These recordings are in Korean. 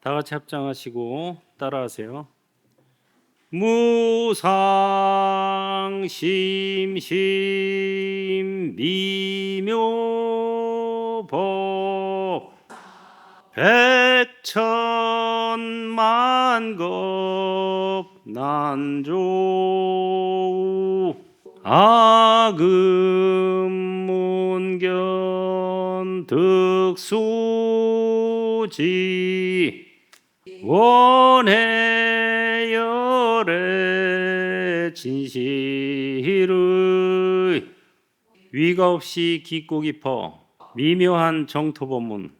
다 같이 합장하시고 따라하세요. 무상심심 미묘법 백천만겁 난조 아금문견 득수지 원해열의 진실의 위가 없이 깊고 깊어 미묘한 정토법문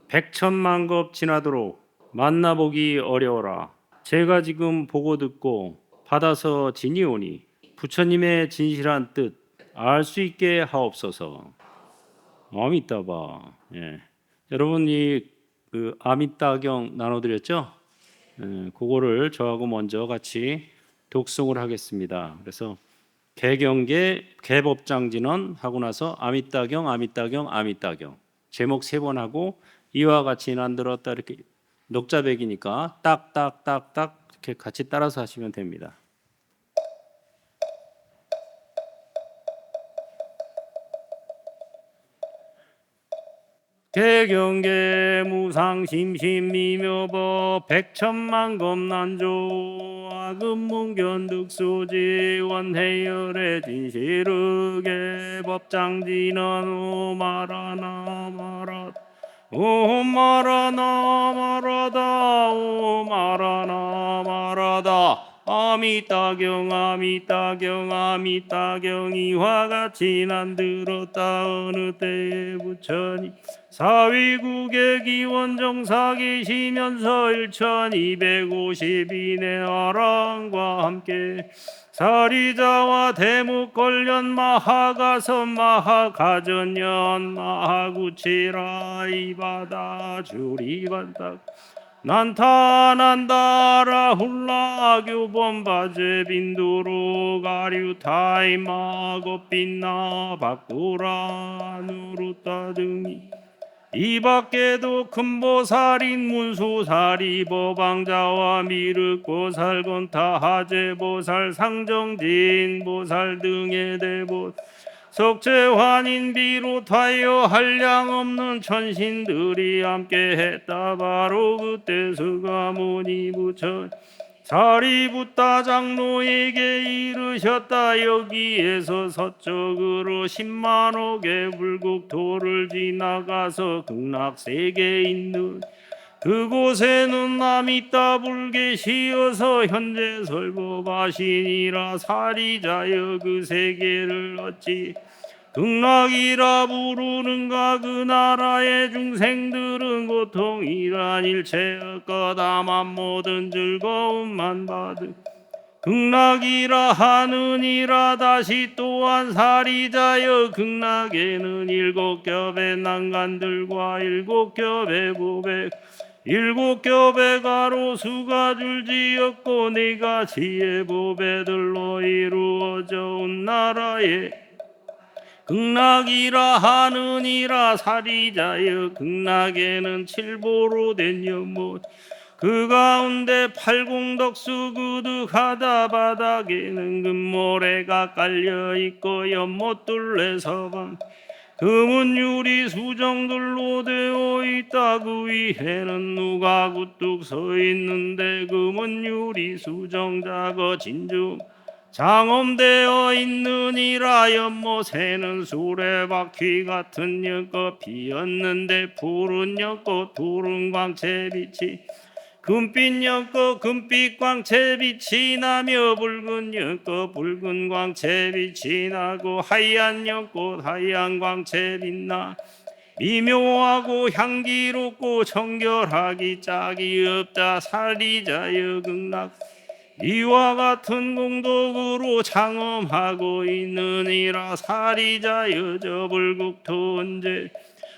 백천만겁 지나도록 만나보기 어려워라. 제가 지금 보고 듣고 받아서 지니오니 부처님의 진실한 뜻 알 수 있게 하옵소서. 아미따바. 예. 여러분 그 아미따경 나눠드렸죠? 그거를 저하고 먼저 같이 독송을 하겠습니다. 그래서 개경계 개법장진원 하고 나서 아미따경 아미따경 아미따경 제목 3번 하고 이와 같이 난들었다 이렇게 녹자백이니까 딱딱딱딱 이렇게 같이 따라서 하시면 됩니다. 개경계 무상심심미묘법 백천만겁 난조 아금문견 득수지 원해열의 진실의계 법장진원 오마라나 마라 오마라나 마라다 오마라나 마라다 아미따경 아미따경 아미따경 이와 같이 난들었다 어느 때에 부처니 사위국의 기원정사 계시면서 1252내 아랑과 함께 사리자와 대묵걸련 마하가선 마하가전연 마하구치라 이바다 주리반딱 난타난다라 훌라 교본바제 빈두로 가류타이 마겁빛나 바꾸라 누루따 등이 이 밖에도 큰보살인 문수사리 법왕자와 미륵보살 건타하제보살 상정진 보살 등의 대보 석재환인 비롯하여 한량없는 천신들이 함께했다. 바로 그때 스가모니 부처 사리부타 장로에게 이르셨다. 여기에서 서쪽으로 10만억의 불국토를 지나가서 극락세계에 있는 그곳에는 아미따불 계시어서 현재 설법하시니라. 사리자여 그 세계를 어찌 극락이라 부르는가. 그 나라의 중생들은 고통이란 일체 없거다만 모든 즐거움만 받으 극락이라 하느니라. 다시 또한 사리자여 극락에는 7겹의 난간들과 7겹의 보백 7겹의 가로수가 줄지었고 네가 지혜 보배들로 이루어져 온 나라에 극락이라 하느니라. 사리자여 극락에는 7보로 된 연못 그 가운데 8공덕수 그득하다. 바닥에는 금모래가 깔려있고 연못 둘레 서방 금은 유리 수정들로 되어 있다. 그 위에는 누가 굿뚝 서 있는데 금은 유리 수정 작어 진주 장엄되어 있느니라. 연못에는 수레바퀴 같은 연꽃 피었는데 푸른 연꽃 푸른 광채 빛이 금빛 연꽃 금빛 광채 빛이 나며 붉은 연꽃 붉은 광채 빛이 나고 하얀 연꽃 하얀 광채 빛나 미묘하고 향기롭고 정결하기 짝이 없다. 사리자여 극락 이와 같은 공덕으로 장엄하고 있느니라. 사리자여 저 불국토 언제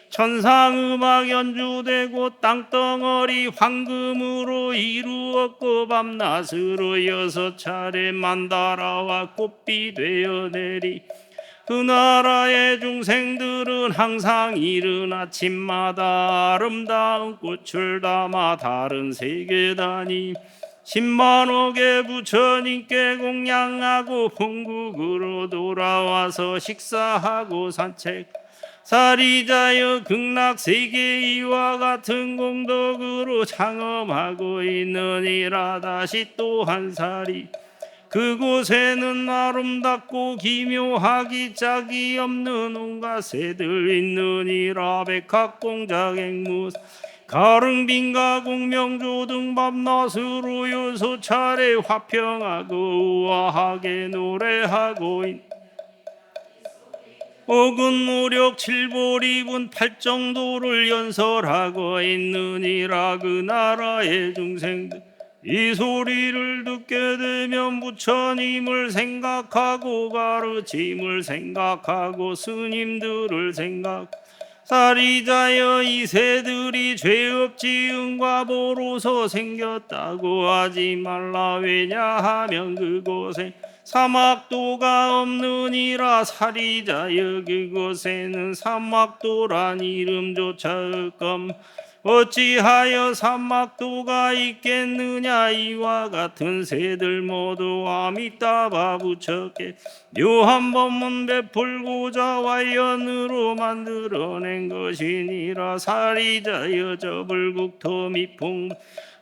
천상음악 연주되고 땅덩어리 황금으로 이루었고 밤낮으로 6차례 만다라와 꽃비 되어 내리 그 나라의 중생들은 항상 이른 아침마다 아름다운 꽃을 담아 다른 세계다니 10만억의 부처님께 공양하고 본국으로 돌아와서 식사하고 산책 사리자여 극락세계 이와 같은 공덕으로 장엄하고 있느니라. 다시 또 한 사리 그곳에는 아름답고 기묘하기 짝이 없는 온갖 새들 있느니라. 백합공작 앵무 가릉빈가 공명조 등 밤낮으로 요소 차례 화평하고 우아하게 노래하고 오근오력 칠볼 입은 팔정도를 연설하고 있느니라. 그 나라의 중생들 이 소리를 듣게 되면 부처님을 생각하고 가르침을 생각하고 스님들을 생각 사리자여 이 새들이 죄업 지은과 보로서 생겼다고 하지 말라. 왜냐하면 그곳에 사막도가 없느니라. 사리자여 그곳에는 사막도란 이름조차 없건 어찌하여 사막도가 있겠느냐. 이와 같은 새들 모두 아미따바 부처께 묘한 법문 베풀고자 와연으로 만들어낸 것이니라. 사리자여 저 불국토 미풍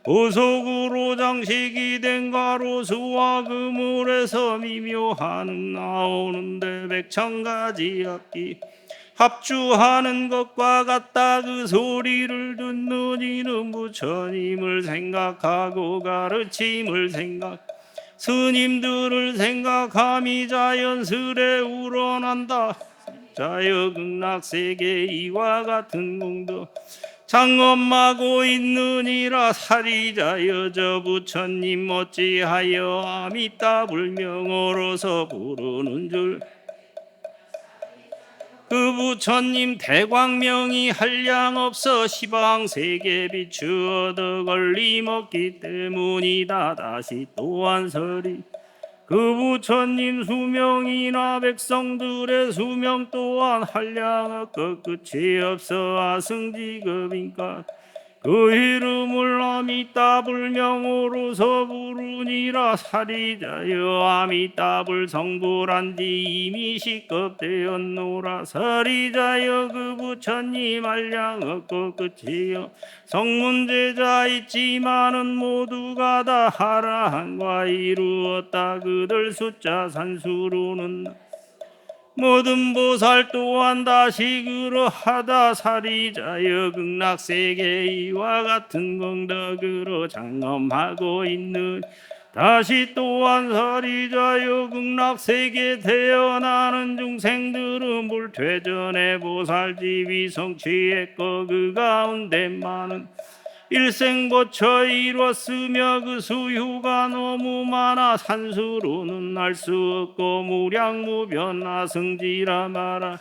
보석으로 장식이 된 가로수와 그물에서 미묘한 나오는데 100,000가지 악기 합주하는 것과 같다. 그 소리를 듣는 이는 부처님을 생각하고 가르침을 생각 스님들을 생각함이 자연스레 우러난다. 자여 극락세계 이와 같은 공덕 장엄하고 있느니라. 사리자여 저 부처님 어찌하여 아미따불 명으로서 부르는 줄 그 부처님 대광명이 한량없어 시방세계 비추 얻어 걸림없기 때문이다. 다시 또한 서리 그 부처님 수명이나 백성들의 수명 또한 한량없고 끝이 없어 아승지급인가 그 이름을 아미따불 명으로서 부르니라. 사리자여 아미따불 성불한지 이미 시급되었노라. 사리자여 그 부처님 한량없고 끝이요 성문제자 있지만은 모두가 다 하라한과 이루었다. 그들 숫자 산수로는 모든 보살 또한 다시 그러하다. 사리자여 극락세계 이와 같은 공덕으로 장엄하고 있는 다시 또한 사리자여 극락세계 태어나는 중생들은 불퇴전에 보살집이 성취했고 그 가운데 많은 일생거쳐 이뤘으며 그 수유가 너무 많아 산수로는 알 수 없고 무량무변 아승지라 말아.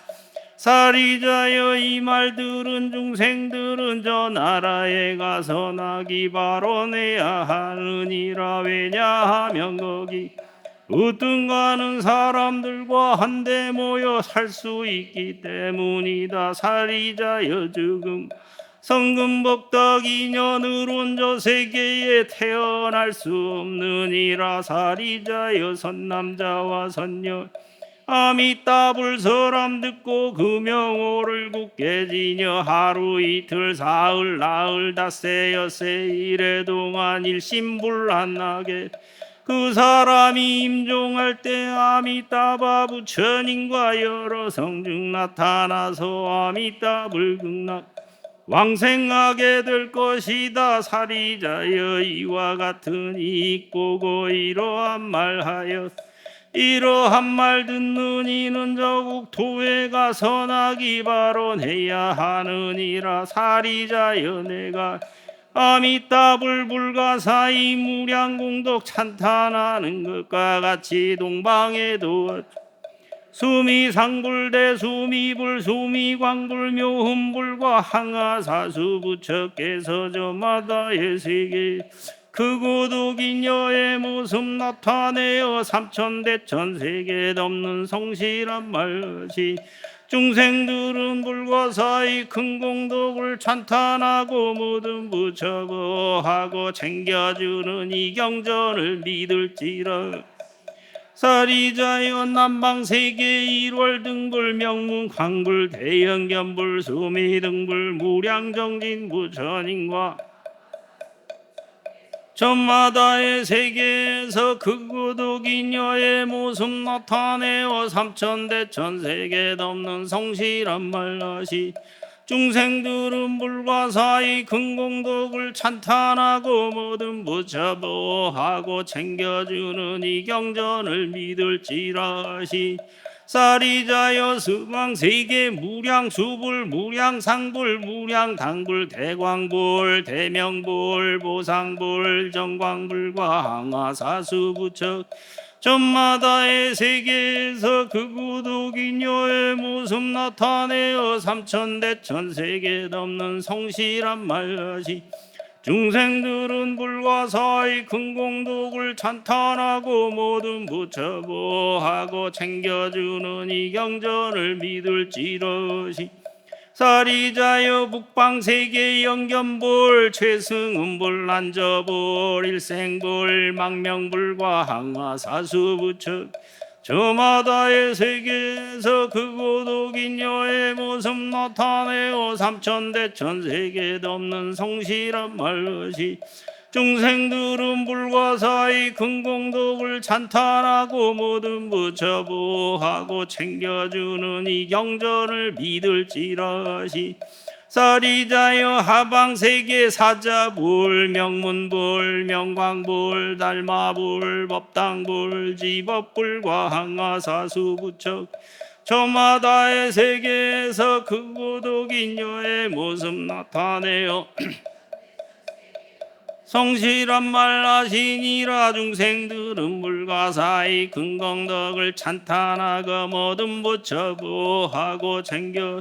사리자여 이 말 들은 중생들은 저 나라에 가서 낙이 발원해야 하느니라. 왜냐하면 거기 으뜸가는 사람들과 한데 모여 살 수 있기 때문이다. 사리자여 지금 성금복덕 인연으론 저 세계에 태어날 수 없느니라. 사리자여 선남자와 선녀 아미따불 설함 듣고 그 명호를 굳게 지녀 하루 이틀 사흘 나흘 닷새 엿새 이래 동안 일심불란하게 그 사람이 임종할 때 아미따바 부처님과 여러 성중 나타나서 아미따불 극락 왕생하게 될 것이다. 사리자여 이와 같은 이익보고 이러한 말하여 이러한 말 듣는 이는 저 국토에 가서 낙이 발원해야 하느니라. 사리자여 내가 아미따불 불가사의 무량공덕 찬탄하는 것과 같이 동방에도 수미상불대 수미불 수미광불 묘흠불과 항아사수 부처께서 저마다의 세계 그 고독인 여의 모습 나타내어 삼천대천 세계 덮는 성실한 말시 중생들은 불과 사이 큰 공덕을 찬탄하고 모든 부처보하고 챙겨주는 이 경전을 믿을지라. 사리자여 남방세계 일월등불 명문 광불 대형견불 수미등불 무량정진 부처님과 전마다의 세계에서 그 고독인 여의 모습 나타내어 삼천대천 세계 덮는 성실한 말라시 중생들은 불과 사이 큰 공덕을 찬탄하고 모든 부처보하고 챙겨주는 이 경전을 믿을지라시 사리자여 스방세계 무량수불 무량상불 무량당불 대광불 대명불 보상불 정광불과 항아사수부처 전마다의 세계에서 그 고독인 여의 모습 나타내어 삼천대천 세계 덮는 성실한 말하시 중생들은 불과 사이 큰 공덕을 찬탄하고 모든 부처보하고 챙겨주는 이 경전을 믿을지러시 사리자여 북방세계 영견불 최승은불 난저불 일생불 망명불과 항아사수부처 저마다의 세계에서 그 고독인 여의 모습 나타내어 삼천대천 세계 덮는 성실한 말시 중생들은 불과 사이 큰 공덕을 찬탄하고 모든 부처보하고 챙겨주는 이 경전을 믿을지라시 사리자여 하방세계 사자불 명문불 명광불 달마불 법당불 지법불과 항아사수부처 저마다의 세계에서 그 고독인 여의 모습 나타내어 성실한 말하시니라 중생들은 불과 사이 큰 공덕을 찬탄하고 모든 부처보하고 챙겨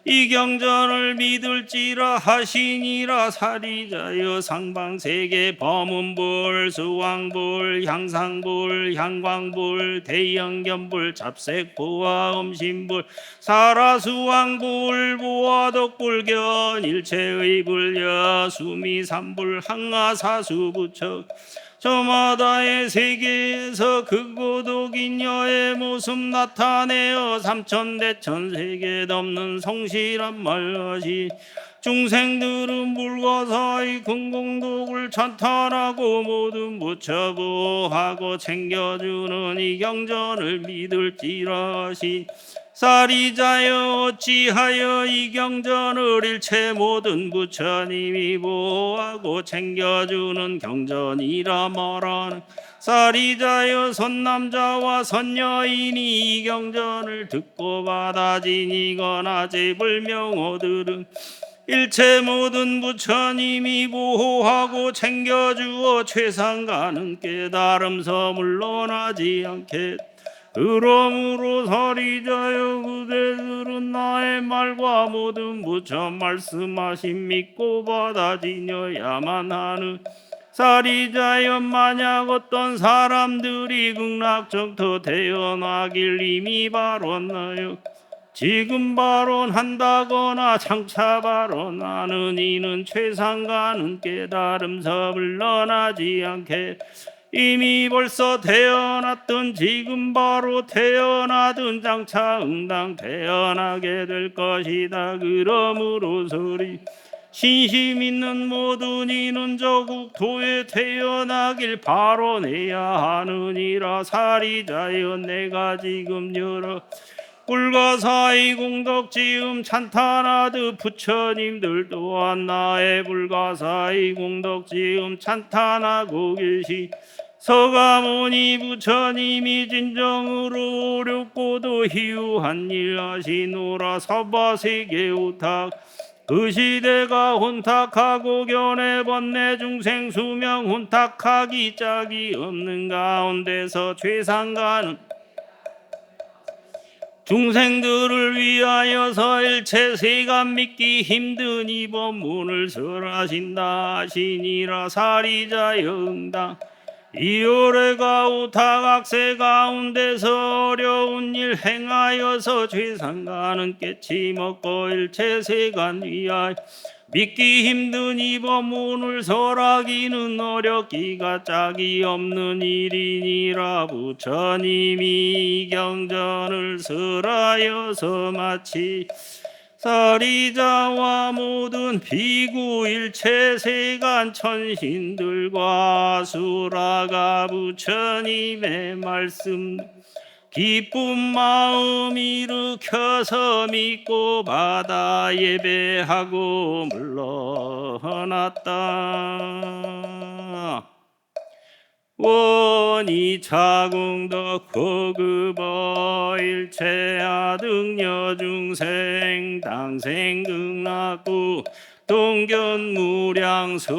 이 경전을 믿을지라 하시니라 사리자여 상방세계 범운불 수왕불 향상불 향광불 대영견불 잡색보화 음신불 사라수왕불 보화덕불견 일체의 불여 수미삼불 항아사수부처 저마다의 세계에서 그 고독인 여의 모습 나타내어 삼천대천 세계 덮는 성실한 말하시 중생들은 불과 사이 큰 공덕을 찬탄하고 모든 부처보하고 챙겨주는 이 경전을 믿을지라시 사리자여 어찌하여 이 경전을 일체 모든 부처님이 보호하고 챙겨주는 경전이라 말하는 사리자여 선남자와 선여인이 이 경전을 듣고 받아지니거나 제불명호들은 일체 모든 부처님이 보호하고 챙겨주어 최상가는 깨달음서 물러나지 않게 그러므로 사리자여 그대들은 나의 말과 모든 부처 말씀하신 믿고 받아지녀야만 하는 사리자여 만약 어떤 사람들이 극락정토 태어나길 이미 발언하여 지금 발언한다거나 장차 발언하는 이는 최상가는 깨달음서 물러나지 않게 이미 벌써 태어났든 지금 바로 태어나든 장차 응당 태어나게 될 것이다. 그러므로 소리 신심 있는 모든 이는 저 국토에 태어나길 바로내야 하느니라. 사리자여 내가 지금 여러 불가사의 공덕지음 찬탄하듯 부처님들 또한 나의 불가사의 공덕지음 찬탄하고 계시 서가모니 부처님이 진정으로 어렵고도 희유한 일 하시노라. 서바세계 오탁 그 시대가 혼탁하고 견해 번뇌 중생 수명 혼탁하기 짝이 없는 가운데서 최상가는 중생들을 위하여서 일체 세간 믿기 힘든 이 법문을 설하신다 하시니라. 사리자 영당 이오레가 우타각세 가운데서 어려운 일 행하여서 죄상가는 깨치 먹고 일체 세간 위하여 믿기 힘든 이 법문을 설하기는 어렵기가 짝이 없는 일이니라. 부처님이 경전을 설하여서 마치 사리자와 모든 비구 일체 세간 천신들과 수라가 부처님의 말씀 기쁜 마음 일으켜서 믿고 받아 예배하고 물러났다. 원이 자궁덕 고급어 일체 아등여 중생 당생극락구 동견무량수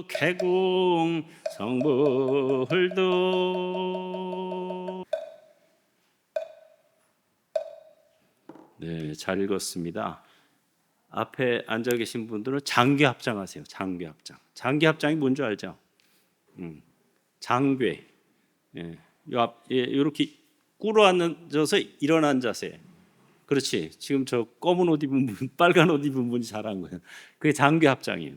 개공 성불도. 네, 잘 읽었습니다. 앞에 앉아 계신 분들은 장괴 합장하세요. 장괴 합장. 장괴 합장이 뭔지 알죠? 장괴. 예, 이렇게 꿇어 앉아서 일어난 자세. 그렇지. 지금 저 검은 옷 입은 분, 빨간 옷 입은 분이 잘한 거예요. 그게 장괴 합장이에요.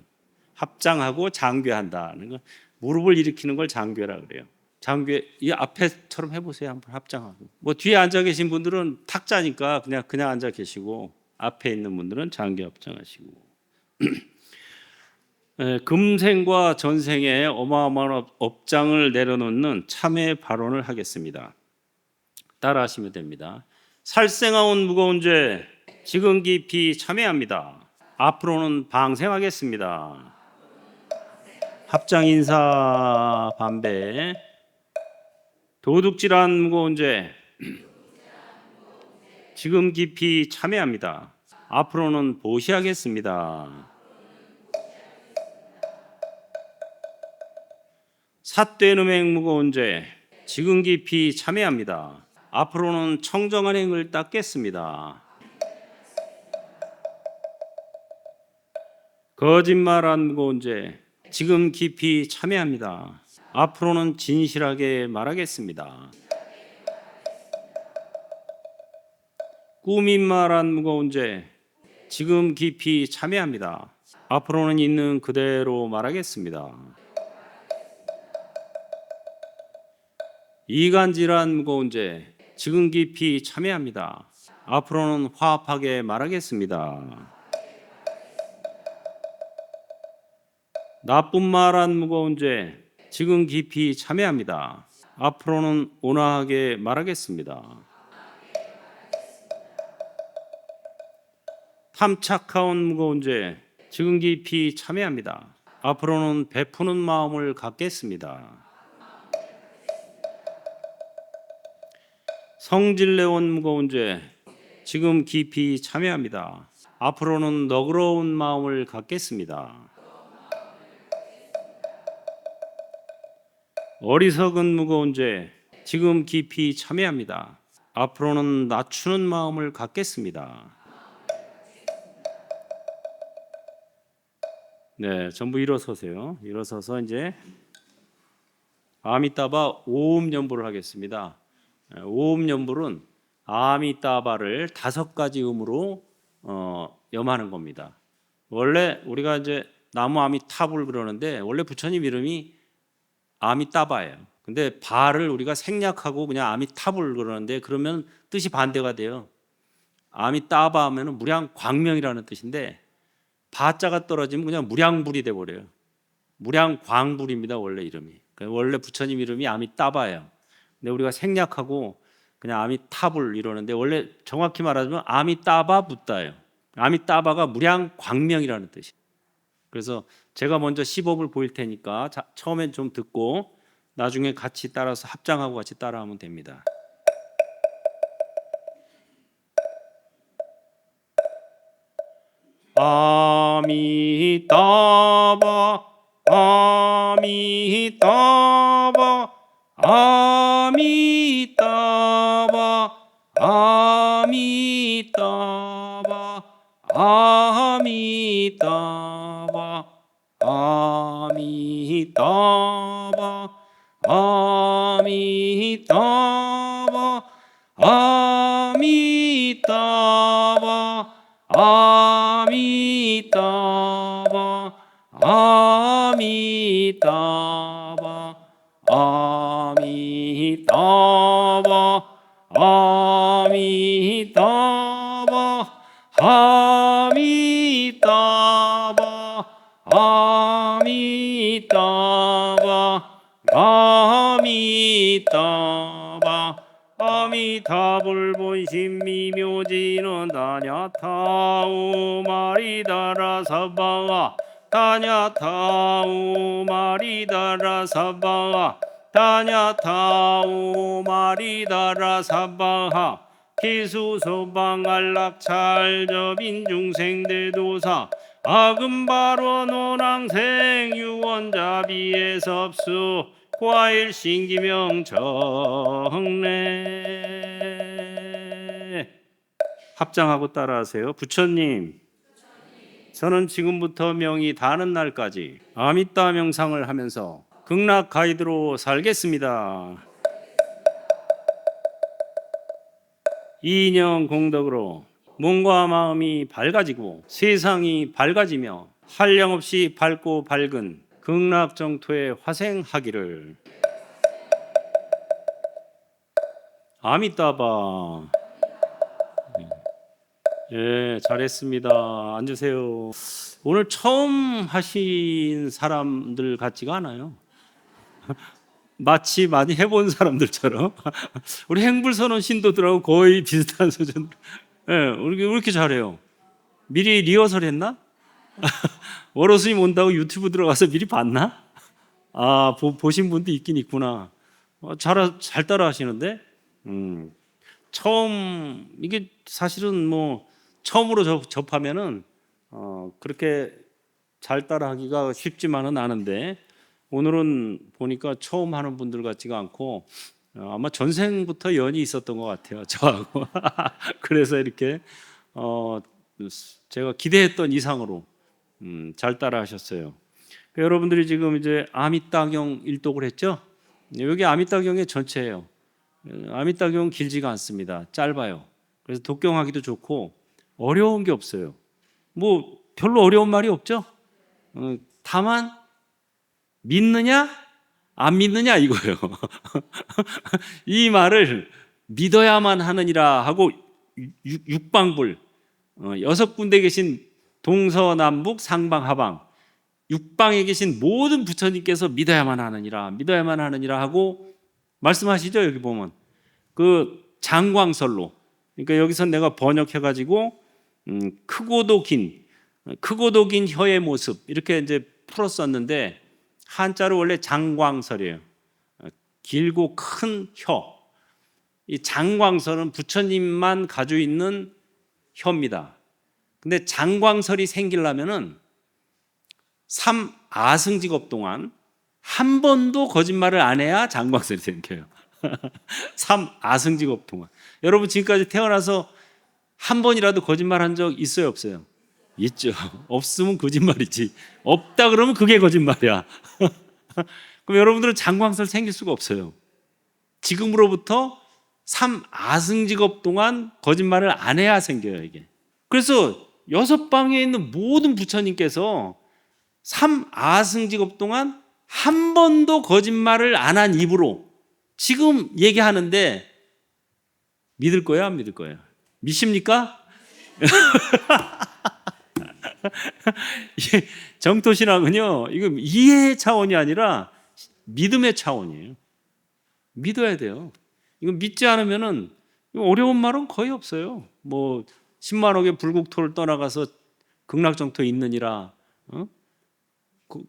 합장하고 장괴한다는 거. 무릎을 일으키는 걸 장괴라 그래요. 장괴 이 앞에처럼 해보세요. 한번 합장하고. 뭐 뒤에 앉아 계신 분들은 탁자니까 그냥 앉아 계시고 앞에 있는 분들은 장괴 합장하시고. 금생과 전생에 어마어마한 업장을 내려놓는 참회 발언을 하겠습니다. 따라하시면 됩니다. 살생하온 무거운 죄 지금 깊이 참회합니다. 앞으로는 방생하겠습니다. 합장 인사 반배. 도둑질한 무거운 죄 지금 깊이 참회합니다. 앞으로는 보시하겠습니다. 삿된 음행 무거운 죄 지금 깊이 참회합니다. 앞으로는 청정한 행을 닦겠습니다. 거짓말한 무거운 죄 지금 깊이 참회합니다. 앞으로는 진실하게 말하겠습니다. 꾸민 말한 무거운 죄 지금 깊이 참회합니다. 앞으로는 있는 그대로 말하겠습니다. 이간질한 무거운 죄 지금 깊이 참회합니다. 앞으로는 화합하게 말하겠습니다. 나쁜 말한 무거운 죄 지금 깊이 참회합니다. 앞으로는 온화하게 말하겠습니다. 탐착하온 무거운 죄 지금 깊이 참회합니다. 앞으로는 베푸는 마음을 갖겠습니다. 성질내온 무거운 죄 지금 깊이 참회합니다. 앞으로는 너그러운 마음을 갖겠습니다. 어리석은 무거운 죄 지금 깊이 참회합니다. 앞으로는 낮추는 마음을 갖겠습니다. 네, 전부 일어서세요. 일어서서 이제 아미따바 오음연불을 하겠습니다. 오음연불은 아미따바를 5가지 음으로 염하는 겁니다. 원래 우리가 이제 나무 아미타불 그러는데 원래 부처님 이름이 아미따바예요. 근데 바를 우리가 생략하고 그냥 아미타불 그러는데 그러면 뜻이 반대가 돼요. 아미따바 하면은 무량광명이라는 뜻인데 바자가 떨어지면 그냥 무량불이 돼 버려요. 무량광불입니다. 원래 이름이. 원래 부처님 이름이 아미따바예요. 근데 우리가 생략하고 그냥 아미타불 이러는데 원래 정확히 말하자면 아미따바 붓다예요. 아미따바가 무량광명이라는 뜻이에요. 그래서 제가 먼저 시법을 보일 테니까 처음엔 좀 듣고 나중에 같이 따라서 합장하고 같이 따라하면 됩니다. 아미따바 아미따바 아미따바 아미따바 아미따바 아미따바 아미따바 아미따바 아미따바 아미따바 아미따바 아미따바 아미따바 아미따바 아미따바 아미타불 본심 미묘지는 다냐타오 마리다라 사바와 다냐타오 마리다라 사바와 다냐타오 마리다라 사바하 기수소방안락찰접인 중생대도사 아금바로 노랑생 유원자비에섭수 과일신기명 정례. 합장하고 따라하세요. 부처님, 저는 지금부터 명이 다는 날까지 아미따 명상을 하면서 극락 가이드로 살겠습니다. 이인영 공덕으로 몸과 마음이 밝아지고 세상이 밝아지며 한량없이 밝고 밝은 극락 정토에 화생하기를. 아미따바. 예, 잘했습니다. 앉으세요. 오늘 처음 하신 사람들 같지가 않아요. 마치 많이 해본 사람들처럼. 우리 행불선언 신도들하고 거의 비슷한 수준. 예, 왜 이렇게 잘해요? 미리 리허설 했나? 월호스님 온다고 유튜브 들어가서 미리 봤나? 아, 보신 분도 있긴 있구나. 잘 따라 하시는데? 처음, 이게 사실은 뭐, 처음으로 접하면은, 그렇게 잘 따라 하기가 쉽지만은 않은데, 오늘은 보니까 처음 하는 분들 같지가 않고, 아마 전생부터 연이 있었던 것 같아요, 저하고. 그래서 이렇게, 제가 기대했던 이상으로, 잘 따라 하셨어요. 여러분들이 지금 이제 아미따경 일독을 했죠? 여기 아미따경의 전체예요. 아미따경은 길지가 않습니다. 짧아요. 그래서 독경하기도 좋고 어려운 게 없어요. 뭐 별로 어려운 말이 없죠? 다만 믿느냐 안 믿느냐 이거예요. 이 말을 믿어야만 하느니라 하고 육방불 6군데 계신 동서남북 상방하방 육방에 계신 모든 부처님께서 믿어야만 하느니라 하고 말씀하시죠. 여기 보면 그 장광설로, 그러니까 여기서 내가 번역해가지고 크고도 긴 혀의 모습 이렇게 이제 풀었었는데 한자로 원래 장광설이에요. 길고 큰 혀. 이 장광설은 부처님만 가지고 있는 혀입니다. 근데 장광설이 생기려면은 3아승직업 동안 한 번도 거짓말을 안 해야 장광설이 생겨요. 3아승직업 동안. 여러분 지금까지 태어나서 한 번이라도 거짓말 한 적 있어요, 없어요? 있죠. 없으면 거짓말이지. 없다 그러면 그게 거짓말이야. 그럼 여러분들은 장광설 생길 수가 없어요. 지금으로부터 3아승직업 동안 거짓말을 안 해야 생겨요, 이게. 그래서 6방에 있는 모든 부처님께서 3아승직업 동안 한 번도 거짓말을 안 한 입으로 지금 얘기하는데 믿을 거예요, 안 믿을 거예요? 믿습니까? 정토신앙은요, 이거 이해 차원이 아니라 믿음의 차원이에요. 믿어야 돼요. 이거 믿지 않으면은 어려운 말은 거의 없어요. 뭐 10만억의 불국토를 떠나가서 극락정토에 있느니라.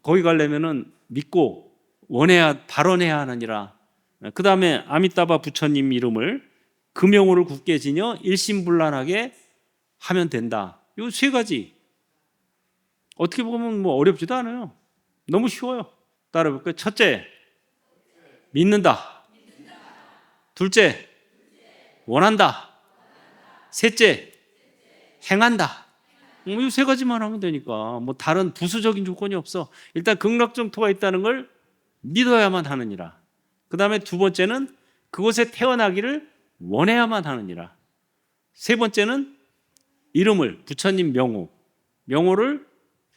거기 가려면은 믿고 발언해야 하느니라. 그 다음에 아미따바 부처님 이름을 금영호를 굳게 지녀 일심불란하게 하면 된다. 이 3가지. 어떻게 보면 뭐 어렵지도 않아요. 너무 쉬워요. 따라해볼까요? 첫째, 믿는다. 둘째, 원한다. 셋째, 행한다. 이 세 가지만 하면 되니까 뭐 다른 부수적인 조건이 없어. 일단 극락정토가 있다는 걸 믿어야만 하느니라. 그 다음에 두 번째는 그곳에 태어나기를 원해야만 하느니라. 세 번째는 이름을 부처님 명호를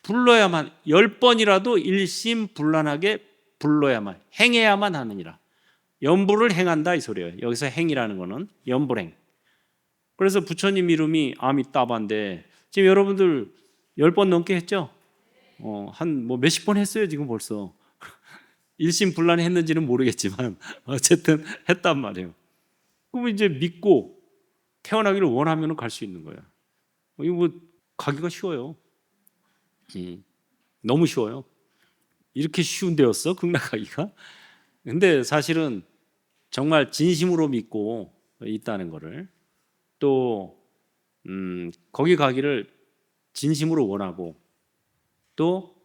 불러야만 10번이라도 일심불란하게 불러야만 행해야만 하느니라. 연불을 행한다 이 소리예요. 여기서 행이라는 거는 연불행. 그래서 부처님 이름이 아미따바인데 지금 여러분들 10번 넘게 했죠? 한 뭐 몇십 번 했어요 지금 벌써. 일심불란했는지는 모르겠지만 어쨌든 했단 말이에요. 그럼 이제 믿고 태어나기를 원하면 갈 수 있는 거야. 이거 뭐 가기가 쉬워요. 너무 쉬워요. 이렇게 쉬운 데였어 극락가기가. 근데 사실은 정말 진심으로 믿고 있다는 거를 또 거기 가기를 진심으로 원하고 또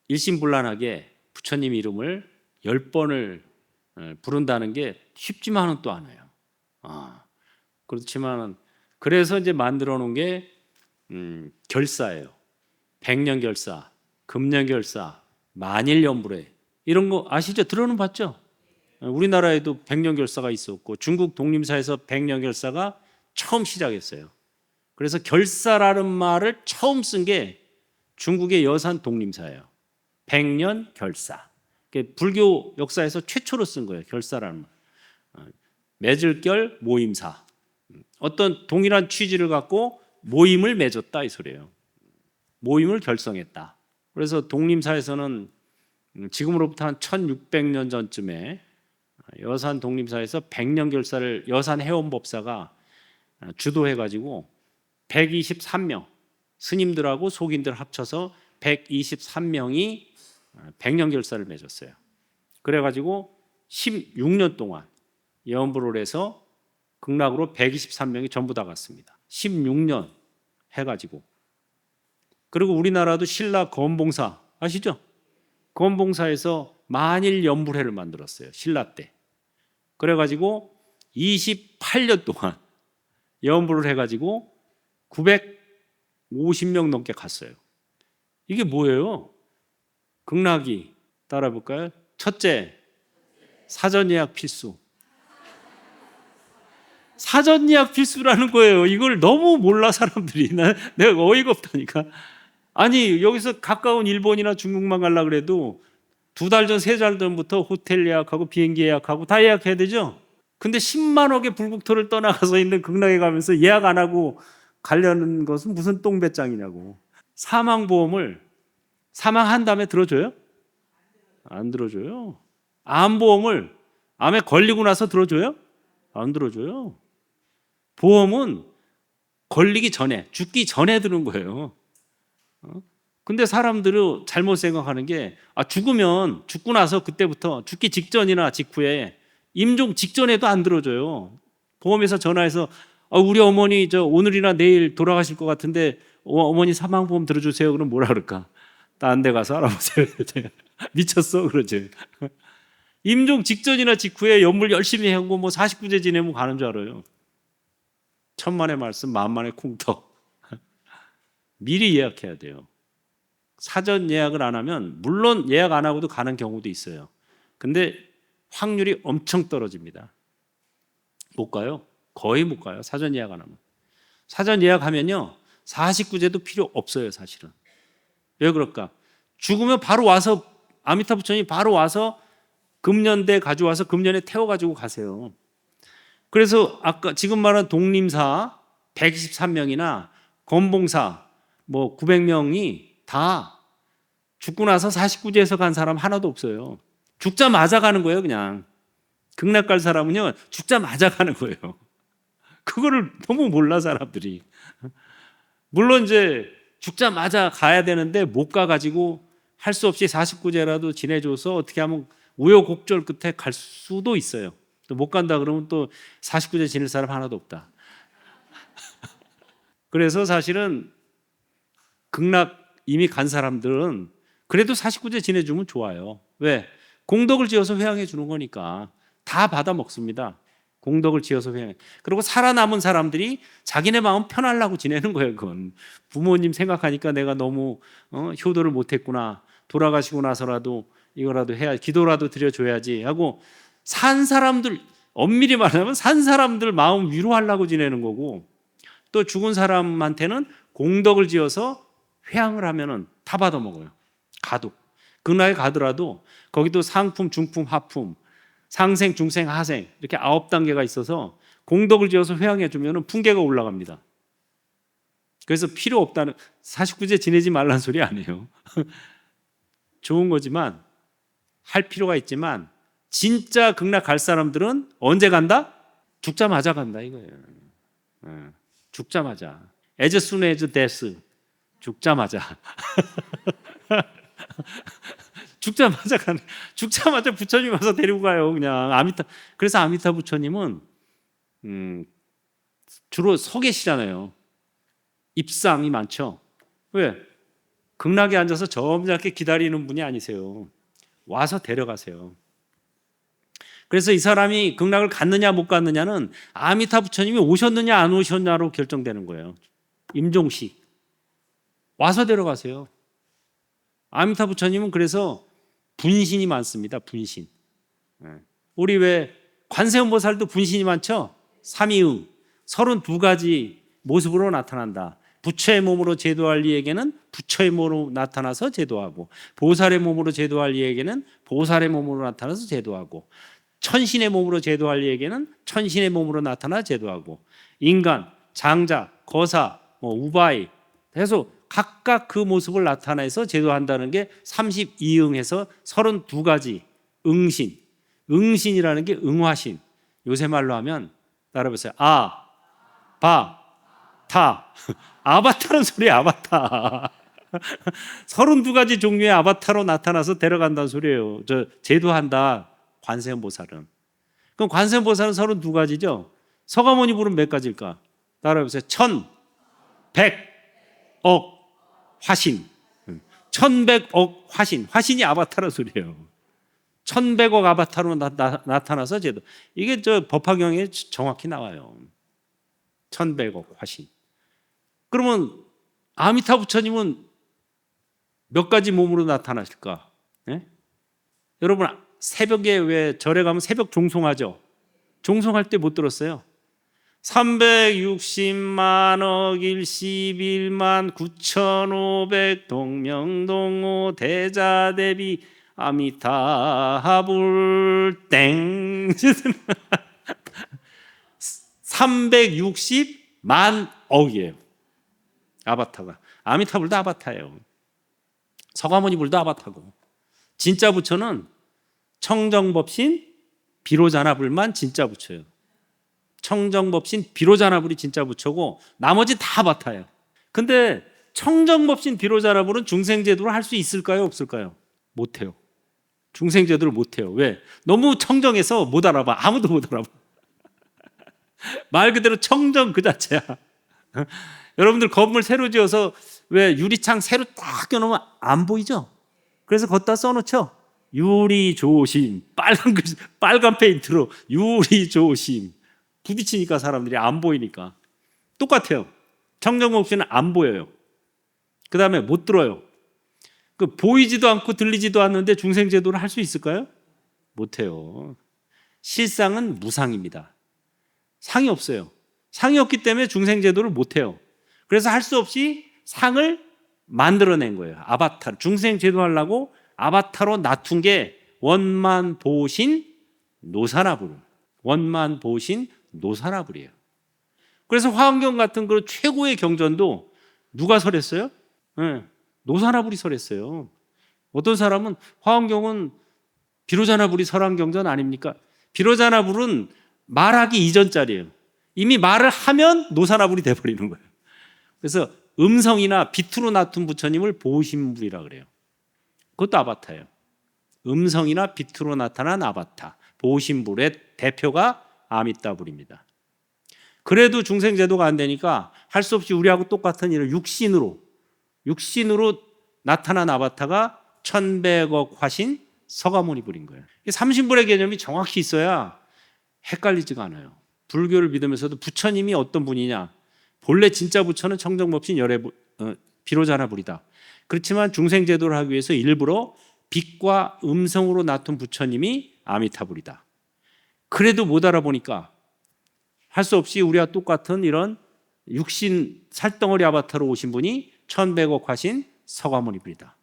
일심불란하게 부처님 이름을 10번을 부른다는 게 쉽지만은 또 않아요. 그렇지만 그래서 이제 만들어 놓은 게 결사예요. 백년결사, 금년결사, 만일연불회 이런 거 아시죠? 들어는 봤죠? 우리나라에도 백년결사가 있었고 중국 독림사에서 백년결사가 처음 시작했어요. 그래서 결사라는 말을 처음 쓴 게 중국의 여산 독림사예요. 백년결사. 불교 역사에서 최초로 쓴 거예요. 결사라는 말. 맺을결 모임사. 어떤 동일한 취지를 갖고 모임을 맺었다 이 소리예요. 모임을 결성했다. 그래서 독림사에서는 지금으로부터 한 1600년 전쯤에 여산 독림사에서 백년결사를 여산 해원법사가 주도해가지고 123명 스님들하고 속인들 합쳐서 123명이 백년결사를 맺었어요. 그래가지고 16년 동안 연불을 해서 극락으로 123명이 전부 다 갔습니다. 16년 해가지고. 그리고 우리나라도 신라 건봉사 아시죠? 건봉사에서 만일연불회를 만들었어요. 신라 때. 그래가지고 28년 동안 연불을 해가지고 950명 넘게 갔어요. 이게 뭐예요? 극락이 따라볼까요? 첫째, 사전 예약 필수. 사전 예약 필수라는 거예요. 이걸 너무 몰라 사람들이. 내가 어이가 없다니까. 아니 여기서 가까운 일본이나 중국만 가려고 그래도 2달 전, 3달 전부터 호텔 예약하고 비행기 예약하고 다 예약해야 되죠. 근데 10만억의 불국토를 떠나가서 있는 극락에 가면서 예약 안 하고 가려는 것은 무슨 똥배짱이냐고. 사망보험을 사망한 다음에 들어줘요? 안 들어줘요. 암보험을 암에 걸리고 나서 들어줘요? 안 들어줘요. 보험은 걸리기 전에, 죽기 전에 드는 거예요. 근데 사람들은 잘못 생각하는 게 죽으면 죽고 나서 그때부터 죽기 직전이나 직후에 임종 직전에도 안 들어줘요. 보험회사 전화해서 우리 어머니 오늘이나 내일 돌아가실 것 같은데 어머니 사망보험 들어주세요. 그럼 뭐라 그럴까? 딴 데 가서 알아보세요. 미쳤어? 그러지. 임종 직전이나 직후에 연물 열심히 하고 뭐 49제 지내면 가는 줄 알아요. 천만의 말씀 만만의 콩떡. 미리 예약해야 돼요. 사전 예약을 안 하면 물론 예약 안 하고도 가는 경우도 있어요. 근데 확률이 엄청 떨어집니다. 못 가요. 거의 못 가요. 사전 예약 안 하면. 사전 예약하면요 49제도 필요 없어요. 사실은. 왜 그럴까? 죽으면 바로 와서 아미타 부처님이 바로 와서 금년대 가져와서 금년에 태워가지고 가세요. 그래서 아까 지금 말한 독림사 123명이나 건봉사 뭐 900명이 다 죽고 나서 49제에서 간 사람 하나도 없어요. 죽자마자 가는 거예요, 그냥. 극락 갈 사람은요, 죽자마자 가는 거예요. 그거를 너무 몰라, 사람들이. 물론 이제 죽자마자 가야 되는데 못 가가지고 할 수 없이 49제라도 지내줘서 어떻게 하면 우여곡절 끝에 갈 수도 있어요. 또 못 간다 그러면 또 49제 지낼 사람 하나도 없다. 그래서 사실은 극락 이미 간 사람들은 그래도 49제 지내주면 좋아요. 왜? 공덕을 지어서 회항해 주는 거니까 다 받아 먹습니다. 공덕을 지어서 회양해. 그리고 살아남은 사람들이 자기네 마음 편하려고 지내는 거예요. 그건 부모님 생각하니까 내가 너무 효도를 못했구나. 돌아가시고 나서라도 이거라도 해야, 기도라도 드려줘야지 하고 산 사람들, 엄밀히 말하면 산 사람들 마음 위로하려고 지내는 거고, 또 죽은 사람한테는 공덕을 지어서 회양을 하면은 다 받아먹어요. 가도 극락에 가더라도 거기도 상품, 중품, 하품, 상생, 중생, 하생 이렇게 9단계가 있어서 공덕을 지어서 회양해 주면은 풍계가 올라갑니다. 그래서 필요 없다는, 49제 지내지 말라는 소리 아니에요. 좋은 거지만 할 필요가 있지만 진짜 극락 갈 사람들은 언제 간다? 죽자마자 간다 이거예요. 죽자마자. As soon as death. 죽자마자. 죽자마자 가는. 죽자마자 부처님 와서 데리고 가요. 그냥 아미타. 그래서 아미타 부처님은 주로 서 계시잖아요. 입상이 많죠. 왜? 극락에 앉아서 점잖게 기다리는 분이 아니세요. 와서 데려가세요. 그래서 이 사람이 극락을 갔느냐 못 갔느냐는 아미타 부처님이 오셨느냐 안 오셨냐로 결정되는 거예요. 임종식. 와서 데려가세요. 아미타 부처님은 그래서 분신이 많습니다. 분신. 우리 왜 관세음보살도 분신이 많죠? 삼위응 32가지 모습으로 나타난다. 부처의 몸으로 제도할 이에게는 부처의 몸으로 나타나서 제도하고, 보살의 몸으로 제도할 이에게는 보살의 몸으로 나타나서 제도하고, 천신의 몸으로 제도할 이에게는 천신의 몸으로 나타나 제도하고, 인간, 장자, 거사, 우바이 해서 각각 그 모습을 나타내서 제도한다는 게 32응에서 32가지 응신. 응신이라는 게 응화신. 요새 말로 하면 따라해보세요. 아, 바, 타. 아바타는 소리야. 아바타. 32가지 종류의 아바타로 나타나서 데려간다는 소리예요. 저 제도한다. 관세음보살은. 그럼 관세음보살은 32가지죠. 서가모니 불은 몇 가지일까? 따라해보세요. 1000, 100, 억, 화신. 1100억 화신. 화신이 아바타라는 소리예요. 1100억 아바타로 나타나서 제도. 이게 저 법화경에 정확히 나와요. 1100억 화신. 그러면 아미타 부처님은 몇 가지 몸으로 나타나실까? 네? 여러분 새벽에 왜 절에 가면 새벽 종송하죠? 종송할 때 못 들었어요? 360만억 11만 9,500 동명동호 대자대비 아미타불 땡 360만 억이에요. 아바타가. 아미타불도 아바타예요. 서가모니불도 아바타고. 진짜 부처는 청정법신 비로자나불만 진짜 부처예요. 청정법신 비로자나불이 진짜 부처고 나머지 다 아바타예요. 근데 청정법신 비로자나불은 중생제도를 할 수 있을까요? 없을까요? 못해요. 중생제도를 못해요. 왜? 너무 청정해서 못 알아봐. 아무도 못 알아봐. 말 그대로 청정 그 자체야. 여러분들 건물 새로 지어서 왜 유리창 새로 딱 껴놓으면 안 보이죠? 그래서 걷다 써놓죠? 유리 조심. 빨간 페인트로 유리 조심. 부딪히니까 사람들이 안 보이니까. 똑같아요. 청정법신은 안 보여요. 그 다음에 못 들어요. 보이지도 않고 들리지도 않는데 중생제도를 할 수 있을까요? 못해요. 실상은 무상입니다. 상이 없어요. 상이 없기 때문에 중생제도를 못해요. 그래서 할 수 없이 상을 만들어낸 거예요. 아바타. 중생제도 하려고 아바타로 놔둔 게 원만보신 노사나불. 원만보신 노사나불이에요. 그래서 화엄경 같은 그 최고의 경전도 누가 설했어요? 네, 노사나불이 설했어요. 어떤 사람은 화엄경은 비로자나불이 설한 경전 아닙니까? 비로자나불은 말하기 이전짜리예요. 이미 말을 하면 노사나불이 돼버리는 거예요. 그래서 음성이나 빛으로 나툰 부처님을 보신불이라 그래요. 그것도 아바타예요. 음성이나 빛으로 나타난 아바타, 보신불의 대표가 아미따불입니다. 그래도 중생제도가 안 되니까 할 수 없이 우리하고 똑같은 이런 육신으로 나타난 아바타가 1100억 화신 서가모니불인 거예요. 삼신불의 개념이 정확히 있어야 헷갈리지가 않아요. 불교를 믿으면서도 부처님이 어떤 분이냐, 본래 진짜 부처는 청정법신 비로자나불이다. 그렇지만 중생제도를 하기 위해서 일부러 빛과 음성으로 나쁜 부처님이 아미타불이다. 그래도 못 알아보니까 할 수 없이 우리와 똑같은 이런 육신 살덩어리 아바타로 오신 분이 1100억 화신 서가모니불이다.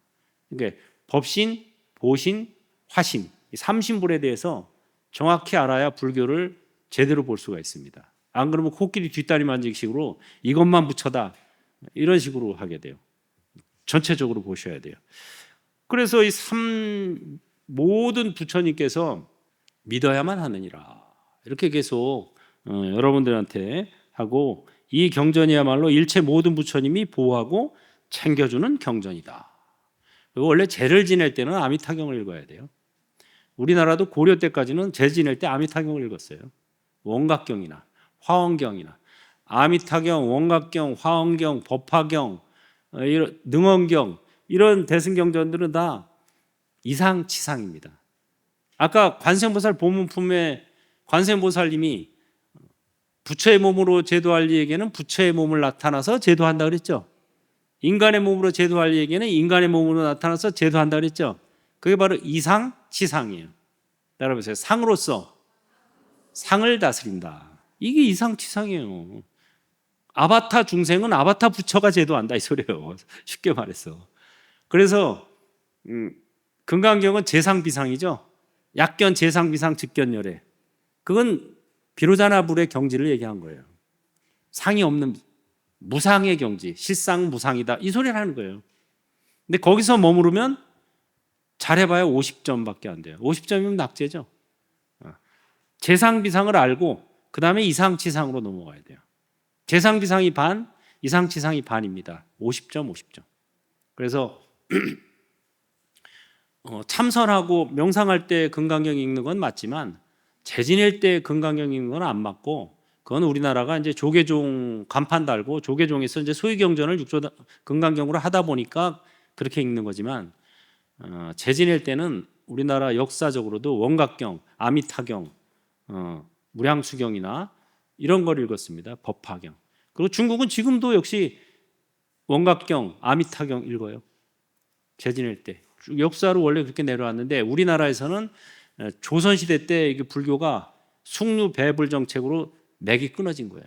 그러니까 법신, 보신, 화신 이 삼신불에 대해서 정확히 알아야 불교를 제대로 볼 수가 있습니다. 안 그러면 코끼리 뒷다리 만지기식으로 이것만 부처다 이런 식으로 하게 돼요. 전체적으로 보셔야 돼요. 그래서 이 모든 부처님께서 믿어야만 하느니라 이렇게 계속 여러분들한테 하고, 이 경전이야말로 일체 모든 부처님이 보호하고 챙겨주는 경전이다. 그리고 원래 제를 지낼 때는 아미타경을 읽어야 돼요. 우리나라도 고려 때까지는 제 지낼 때 아미타경을 읽었어요. 원각경이나 화엄경이나 아미타경, 원각경, 화엄경, 법화경, 능엄경 이런 대승경전들은 다 이상치상입니다. 아까 관세음보살 보문품에 관세음보살님이 부처의 몸으로 제도할 이에게는 부처의 몸을 나타나서 제도한다 그랬죠. 인간의 몸으로 제도할 이에게는 인간의 몸으로 나타나서 제도한다 그랬죠. 그게 바로 이상치상이에요. 따라해보세요. 상으로서 상을 다스린다. 이게 이상치상이에요. 아바타 중생은 아바타 부처가 제도한다 이 소리예요. 쉽게 말해서. 그래서 금강경은 재상비상이죠. 약견, 재상비상, 즉견열애. 그건 비로자나불의 경지를 얘기한 거예요. 상이 없는 무상의 경지, 실상무상이다 이 소리를 하는 거예요. 근데 거기서 머무르면 잘해봐야 50점밖에 안 돼요. 50점이면 낙제죠. 재상비상을 알고 그 다음에 이상치상으로 넘어가야 돼요. 재상비상이 반, 이상치상이 반입니다. 50점, 50점. 그래서 참선하고 명상할 때 금강경 읽는 건 맞지만 재지낼 때 금강경 읽는 건 안 맞고, 그건 우리나라가 이제 조계종 간판 달고 조계종에서 이제 소위경전을 금강경으로 하다 보니까 그렇게 읽는 거지만, 재지낼 때는 우리나라 역사적으로도 원각경, 아미타경, 무량수경이나 이런 걸 읽었습니다. 법화경. 그리고 중국은 지금도 역시 원각경, 아미타경 읽어요. 재지낼 때. 역사로 원래 그렇게 내려왔는데 우리나라에서는 조선시대 때 불교가 숙류 배불 정책으로 맥이 끊어진 거예요.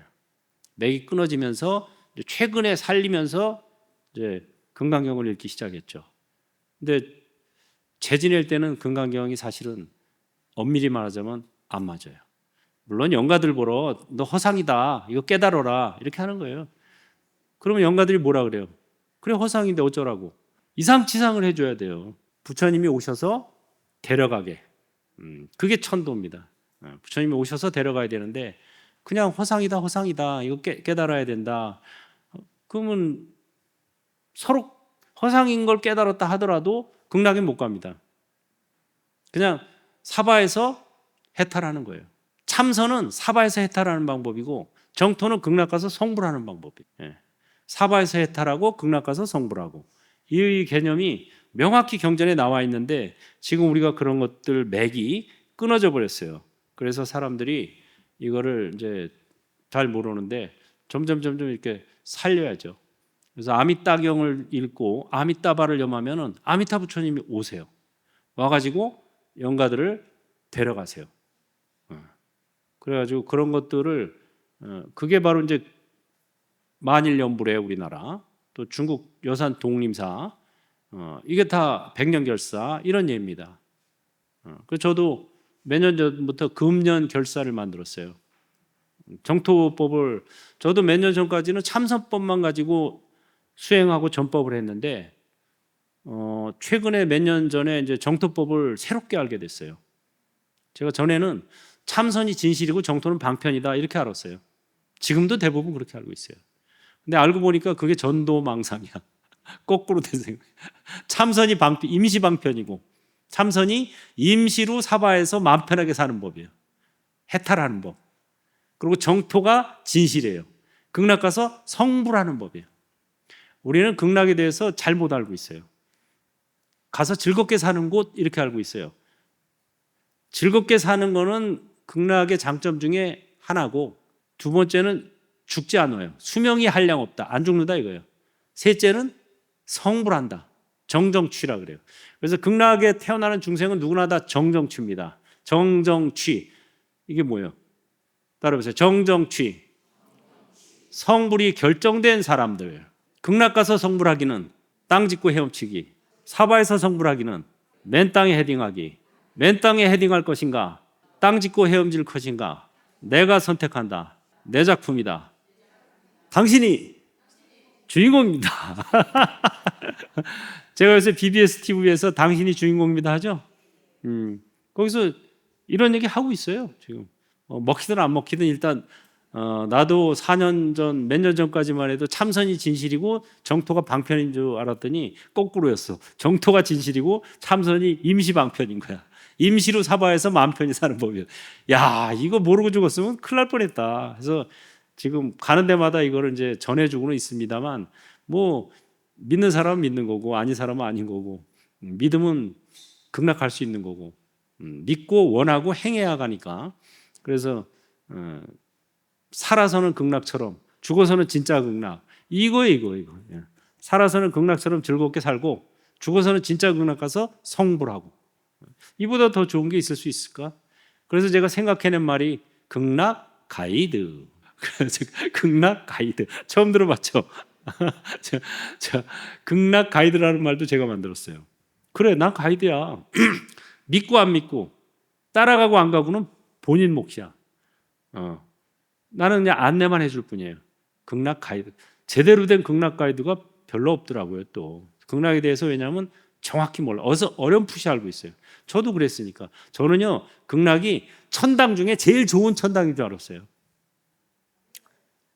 맥이 끊어지면서 최근에 살리면서 이제 금강경을 읽기 시작했죠. 근데 재지낼 때는 금강경이 사실은 엄밀히 말하자면 안 맞아요. 물론 영가들 보러 너 허상이다 이거 깨달아라 이렇게 하는 거예요. 그러면 영가들이 뭐라 그래요? 그래 허상인데 어쩌라고. 이상치상을 해줘야 돼요. 부처님이 오셔서 데려가게. 그게 천도입니다. 부처님이 오셔서 데려가야 되는데 그냥 허상이다 허상이다 이거 깨달아야 된다. 그러면 서로 허상인 걸 깨달았다 하더라도 극락에 못 갑니다. 그냥 사바에서 해탈하는 거예요. 참선은 사바에서 해탈하는 방법이고 정토는 극락 가서 성불하는 방법이에요. 사바에서 해탈하고 극락 가서 성불하고 이 개념이 명확히 경전에 나와 있는데 지금 우리가 그런 것들 맥이 끊어져 버렸어요. 그래서 사람들이 이거를 이제 잘 모르는데 점점 이렇게 살려야죠. 그래서 아미따경을 읽고 아미따바를 염하면은 아미타 부처님이 오세요. 와가지고 영가들을 데려가세요. 그래가지고 그런 것들을 그게 바로 이제 만일연불에 우리나라 또 중국 여산 독림사 이게 다 백년결사 이런 예입니다. 그래서 저도 몇 년 전부터 금년 결사를 만들었어요. 정토법을 저도 몇 년 전까지는 참선법만 가지고 수행하고 전법을 했는데 최근에 몇 년 전에 이제 정토법을 새롭게 알게 됐어요. 제가 전에는 참선이 진실이고 정토는 방편이다 이렇게 알았어요. 지금도 대부분 그렇게 알고 있어요. 근데 알고 보니까 그게 전도망상이야. 거꾸로 된 생각. 참선이 임시 방편이고 참선이 임시로 사바에서 마음 편하게 사는 법이에요. 해탈하는 법. 그리고 정토가 진실이에요. 극락 가서 성불하는 법이에요. 우리는 극락에 대해서 잘못 알고 있어요. 가서 즐겁게 사는 곳 이렇게 알고 있어요. 즐겁게 사는 거는 극락의 장점 중에 하나고, 두 번째는 죽지 않아요. 수명이 한량 없다. 안 죽는다 이거예요. 셋째는 성불한다. 정정취라 그래요. 그래서 극락에 태어나는 중생은 누구나 다 정정취입니다. 정정취. 이게 뭐예요? 따라해보세요. 정정취. 성불이 결정된 사람들. 극락 가서 성불하기는 땅 짚고 헤엄치기, 사바에서 성불하기는 맨 땅에 헤딩하기. 맨 땅에 헤딩할 것인가, 땅 짚고 헤엄질 것인가, 내가 선택한다. 내 작품이다. 당신이 주인공입니다. 제가 요새 BBS TV에서 당신이 주인공입니다 하죠. 거기서 이런 얘기 하고 있어요. 지금 먹히든 안 먹히든 일단 나도 4년 전, 몇 년 전까지만 해도 참선이 진실이고 정토가 방편인 줄 알았더니 거꾸로였어. 정토가 진실이고 참선이 임시 방편인 거야. 임시로 사바에서 마음 편히 사는 법이야. 야, 이거 모르고 죽었으면 큰일 날 뻔했다. 그래서 지금 가는 데마다 이거를 이제 전해주고는 있습니다만, 뭐 믿는 사람은 믿는 거고 아닌 사람은 아닌 거고, 믿음은 극락할 수 있는 거고, 믿고 원하고 행해야 가니까. 그래서 살아서는 극락처럼 죽어서는 진짜 극락, 이거예요. 이거. 살아서는 극락처럼 즐겁게 살고 죽어서는 진짜 극락 가서 성불하고, 이보다 더 좋은 게 있을 수 있을까? 그래서 제가 생각해낸 말이 극락 가이드. 그래서 극락 가이드 처음 들어봤죠? 극락 가이드라는 말도 제가 만들었어요. 그래, 난 가이드야. 믿고 안 믿고, 따라가고 안 가고는 본인 몫이야. 나는 그냥 안내만 해줄 뿐이에요. 극락 가이드. 제대로 된 극락 가이드가 별로 없더라고요. 또 극락에 대해서, 왜냐하면 정확히 몰라. 어렴풋이 알고 있어요. 저도 그랬으니까. 저는요, 극락이 천당 중에 제일 좋은 천당인 줄 알았어요.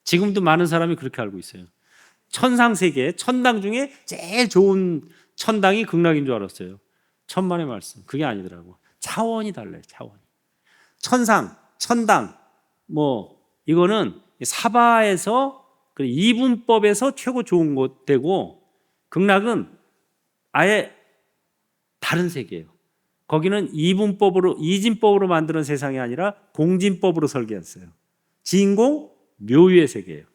지금도 많은 사람이 그렇게 알고 있어요. 천상세계, 천당 중에 제일 좋은 천당이 극락인 줄 알았어요. 천만의 말씀. 그게 아니더라고. 차원이 달라요. 차원이. 천상, 천당, 뭐 이거는 사바에서 이분법에서 최고 좋은 곳 되고, 극락은 아예 다른 세계예요. 거기는 이분법으로, 이진법으로 만드는 세상이 아니라 공진법으로 설계했어요. 진공 묘유의 세계예요.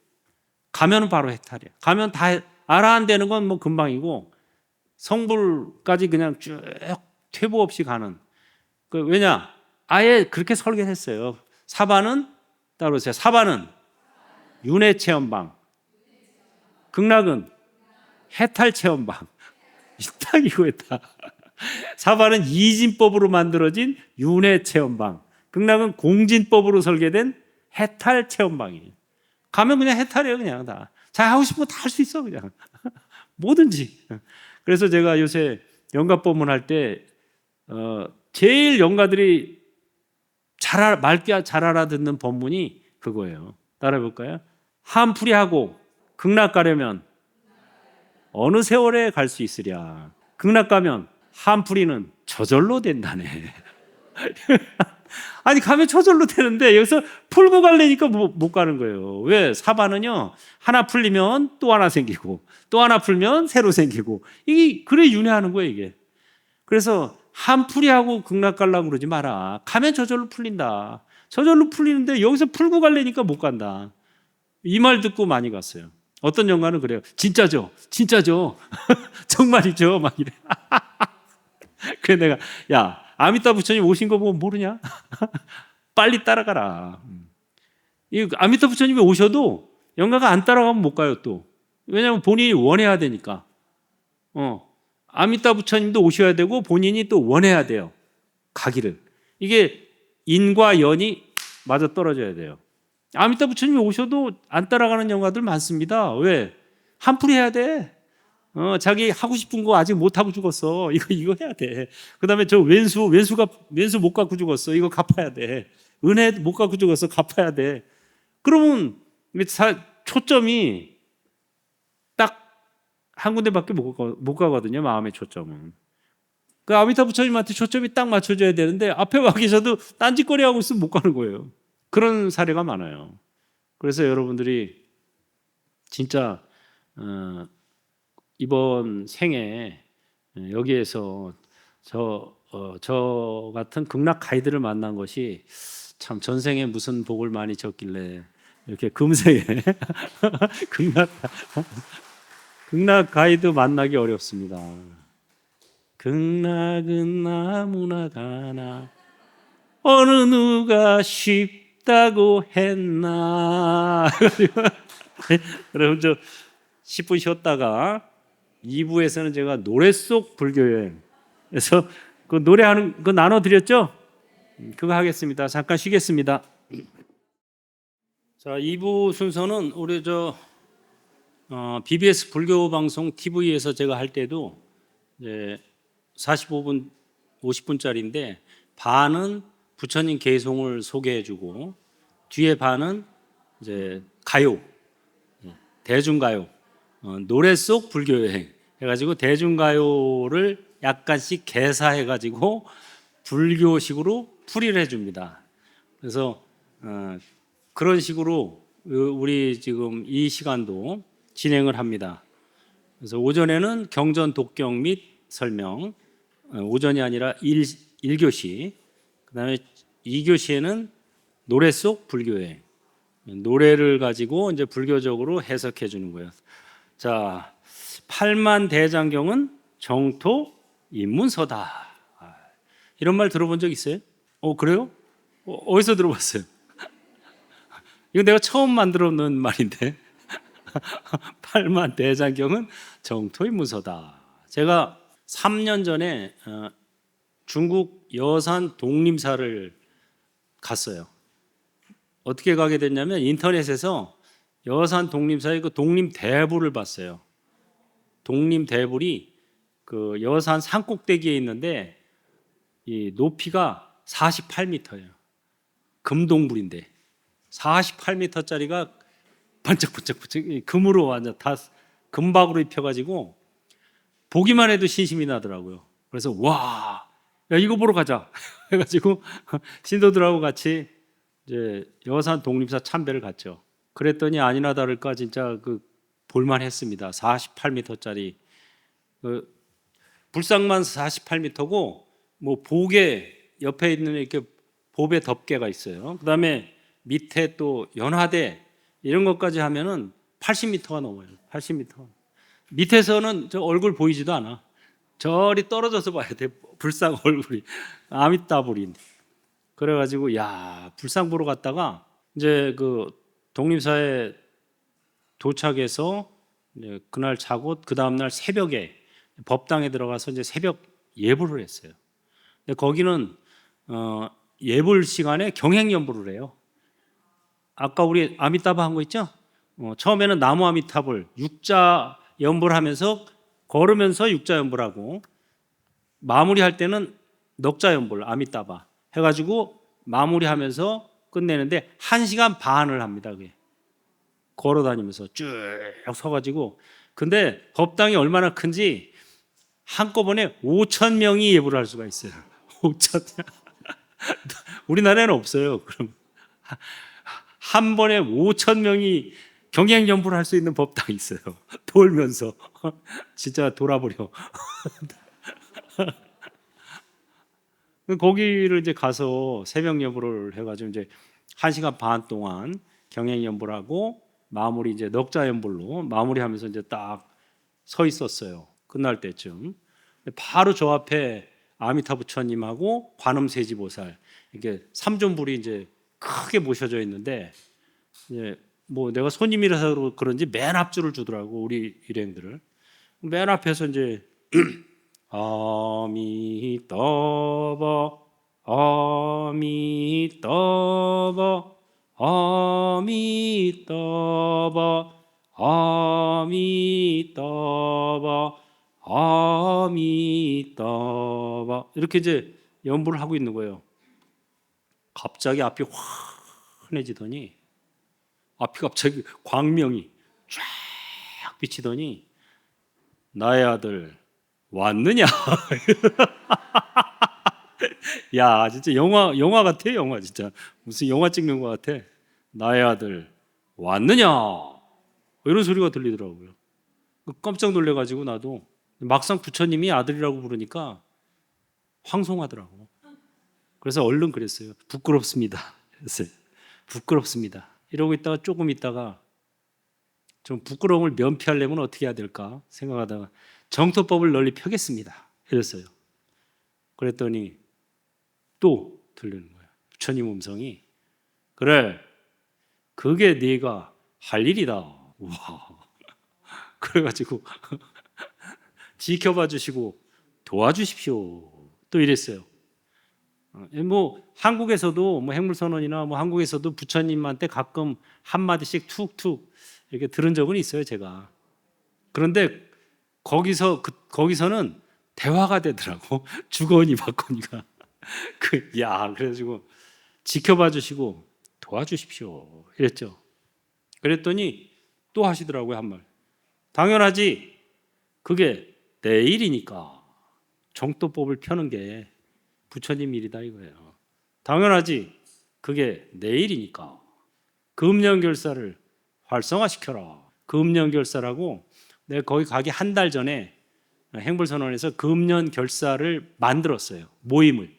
가면 바로 해탈이에요. 가면 다 알아안되는 건 뭐 금방이고, 성불까지 그냥 쭉 퇴보 없이 가는. 왜냐? 아예 그렇게 설계했어요. 사바는 따로 보세요. 사바는 윤회 체험방, 극락은 해탈 체험방. 딱 이거였다. 사바는 이진법으로 만들어진 윤회 체험방, 극락은 공진법으로 설계된 해탈 체험방이에요. 가면 그냥 해탈이에요. 그냥 다. 자, 하고 싶은 거 다 할 수 있어. 그냥 뭐든지. 그래서 제가 요새 영가법문 할 때 제일 영가들이 맑게 잘 알아듣는 법문이 그거예요. 따라해 볼까요? 한풀이하고 극락 가려면 어느 세월에 갈 수 있으랴. 극락 가면 한풀이는 저절로 된다네. 아니, 가면 저절로 되는데 여기서 풀고 가려니까 못 가는 거예요. 왜? 사바는요, 하나 풀리면 또 하나 생기고, 또 하나 풀면 새로 생기고, 이게 그래 윤회하는 거예요, 이게. 그래서 한풀이하고 극락 가려고 그러지 마라. 가면 저절로 풀린다. 저절로 풀리는데 여기서 풀고 가려니까 못 간다. 이 말 듣고 많이 갔어요. 어떤 영가는 그래요. 진짜죠? 진짜죠? 정말이죠? 막 이래. 그래 내가, 야, 아미타 부처님 오신 거 보고 모르냐? 빨리 따라가라. 이 아미타 부처님이 오셔도 영가가 안 따라가면 못 가요, 또. 왜냐하면 본인이 원해야 되니까. 아미타 부처님도 오셔야 되고 본인이 또 원해야 돼요. 가기를. 이게 인과 연이 맞아 떨어져야 돼요. 아미타 부처님이 오셔도 안 따라가는 영가들 많습니다. 왜? 한풀이 해야 돼. 자기 하고 싶은 거 아직 못 하고 죽었어. 이거 해야 돼. 그다음에 저 왼수 못 갖고 죽었어. 이거 갚아야 돼. 은혜 못 갖고 죽었어. 갚아야 돼. 그러면 초점이 딱 한 군데밖에 못 가거든요. 마음의 초점은. 그 아미타 부처님한테 초점이 딱 맞춰져야 되는데 앞에 와 계셔도 딴짓거리 하고 있으면 못 가는 거예요. 그런 사례가 많아요. 그래서 여러분들이 진짜 이번 생에 여기에서 저 같은 극락 가이드를 만난 것이 참 전생에 무슨 복을 많이 졌길래 이렇게 금생에 극락 가이드 만나기 어렵습니다. 극락은 아무나 가나 어느 누가 쉽다고 했나. 여러분 저 10분 쉬었다가 2부에서는 제가 노래 속 불교여행 그래서 그 노래하는 거 나눠드렸죠? 그거 하겠습니다. 잠깐 쉬겠습니다. 자, 2부 순서는 우리 BBS 불교 방송 TV에서 제가 할 때도 이제 45분, 50분짜리인데 반은 부처님 개송을 소개해주고 뒤에 반은 이제 가요, 대중가요, 노래 속 불교여행 해가지고 대중가요를 약간씩 개사해가지고 불교식으로 풀이를 해줍니다. 그래서 그런 식으로 우리 지금 이 시간도 진행을 합니다. 그래서 오전에는 경전 독경 및 설명, 오전이 아니라 1교시, 그 다음에 2교시에는 노래 속 불교여행, 노래를 가지고 이제 불교적으로 해석해 주는 거예요. 자, 팔만대장경은 정토 입문서다. 이런 말 들어본 적 있어요? 그래요? 어디서 들어봤어요? 이거 내가 처음 만들어 놓은 말인데. 팔만대장경은 정토 입문서다. 제가 3년 전에 중국 여산 독림사를 갔어요. 어떻게 가게 됐냐면 인터넷에서 여산 독림사의 그 독림대불을 봤어요. 독림대불이 그 여산 산꼭대기에 있는데 이 높이가 48m예요. 금동불인데 48m짜리가 번쩍번쩍 금으로 완전 다 금박으로 입혀가지고 보기만 해도 신심이 나더라고요. 그래서 와, 야 이거 보러 가자 해가지고 신도들하고 같이 이제 여산 독림사 참배를 갔죠. 그랬더니 아니나 다를까 진짜 그 볼만했습니다. 48m짜리 불상만 48m고 뭐 보게 옆에 있는 이렇게 보배 덮개가 있어요. 그 다음에 밑에 또 연화대 이런 것까지 하면은 80m가 넘어요. 80m. 밑에서는 저 얼굴 보이지도 않아. 저리 떨어져서 봐야 돼. 불상 얼굴이 아미따불인데. 그래가지고 야 불상 보러 갔다가 이제 그 독림사에 도착해서 이제 그날 자고 그 다음 날 새벽에 법당에 들어가서 이제 새벽 예불을 했어요. 근데 거기는 예불 시간에 경행연불을 해요. 아까 우리 아미따바 한 거 있죠? 처음에는 나무 아미타불 육자 연불하면서 걸으면서 육자 연불하고 마무리할 때는 넉자 연불 아미따바 해가지고 마무리하면서 끝내는데 1시간 반을 합니다. 그게 걸어다니면서 쭉 서가지고 근데 법당이 얼마나 큰지 한꺼번에 5,000명이 예불을 할 수가 있어요. 5,000명. 우리나라에는 없어요. 그럼 한 번에 5,000명이 경행연불을 할 수 있는 법당이 있어요. 돌면서 진짜 돌아버려. 거기를 이제 가서 새벽 연불을 해가지고 이제 1시간 반 동안 경행연불하고 마무리 이제 넉자연불로 마무리하면서 이제 딱 서 있었어요. 끝날 때쯤 바로 저 앞에 아미타 부처님하고 관음세지보살 이렇게 삼존불이 이제 크게 모셔져 있는데 이제 뭐 내가 손님이라서 그런지 맨 앞줄을 주더라고 우리 일행들을. 맨 앞에서 이제 아미따바 아미따바 아미따바 아미따바 아미따바 이렇게 이제 연불을 하고 있는 거예요. 갑자기 앞이 환해지더니 앞이 갑자기 광명이 쫙 비치더니 나의 아들 왔느냐? 야 진짜 영화 같아. 영화 진짜 무슨 영화 찍는 것 같아. 나의 아들 왔느냐? 이런 소리가 들리더라고요. 깜짝 놀래가지고 나도 막상 부처님이 아들이라고 부르니까 황송하더라고. 그래서 얼른 그랬어요. 부끄럽습니다. 그랬어요. 부끄럽습니다. 이러고 있다가 조금 있다가 좀 부끄러움을 면피하려면 어떻게 해야 될까 생각하다가 정토법을 널리 펴겠습니다. 이랬어요. 그랬더니 또 들리는 거예요. 부처님 음성이 그래 그게 네가 할 일이다. 와 그래가지고 지켜봐 주시고 도와주십시오. 또 이랬어요. 뭐 한국에서도 뭐 핵물선언이나 뭐 한국에서도 부처님한테 가끔 한 마디씩 툭툭 이렇게 들은 적은 있어요, 제가. 그런데 거기서는 대화가 되더라고. 주거니 받거니가. 그래가지고 지켜봐 주시고 도와주십시오. 이랬죠. 그랬더니 또 하시더라고요, 한 말. 당연하지. 그게 내 일이니까 정도법을 펴는 게 부처님 일이다 이거예요. 당연하지. 그게 내 일이니까 금년결사를 활성화시켜라. 금년결사라고 내가 거기 가기 한 달 전에 행불선언에서 금년결사를 만들었어요. 모임을.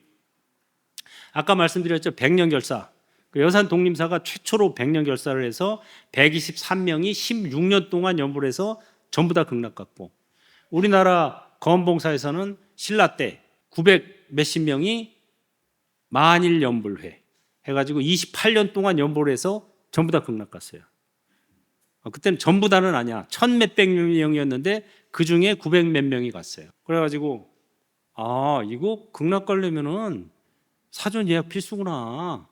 아까 말씀드렸죠. 백년결사. 그 여산 독림사가 최초로 백년결사를 해서 123명이 16년 동안 연불을 해서 전부 다 극락갔고 우리나라 거원봉사에서는 신라 때 900 몇십 명이 만일 연불회 해가지고 28년 동안 연불을 해서 전부 다 극락갔어요. 그때는 전부 다는 아니야. 1000 몇백 명이었는데 그 중에 900 몇 명이 갔어요. 그래가지고 이거 극락 가려면은 사전 예약 필수구나.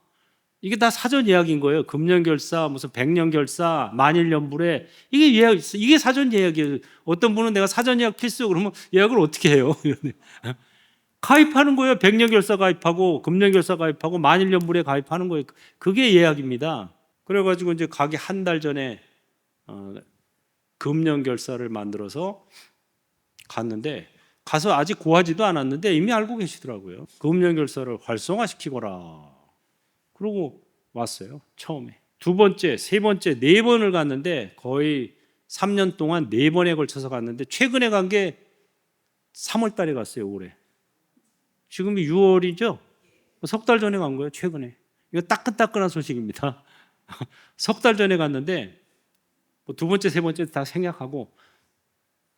이게 다 사전 예약인 거예요. 금년결사, 무슨 백년결사, 만일연불에 이게 예약, 이게 사전 예약이에요. 어떤 분은 내가 사전 예약 필수 그러면 예약을 어떻게 해요? 가입하는 거예요. 백년결사 가입하고 금년결사 가입하고 만일연불에 가입하는 거예요. 그게 예약입니다. 그래가지고 이제 가기 한 달 전에 금년결사를 만들어서 갔는데 가서 아직 고하지도 않았는데 이미 알고 계시더라고요. 금년결사를 활성화시키거라. 그러고 왔어요. 처음에. 두 번째, 세 번째, 네 번을 갔는데 거의 3년 동안 네 번에 걸쳐서 갔는데 최근에 간 게 3월 달에 갔어요. 올해. 지금이 6월이죠? 석 달 전에 간 거예요. 최근에. 이거 따끈따끈한 소식입니다. 석 달 전에 갔는데 두 번째, 세 번째 다 생략하고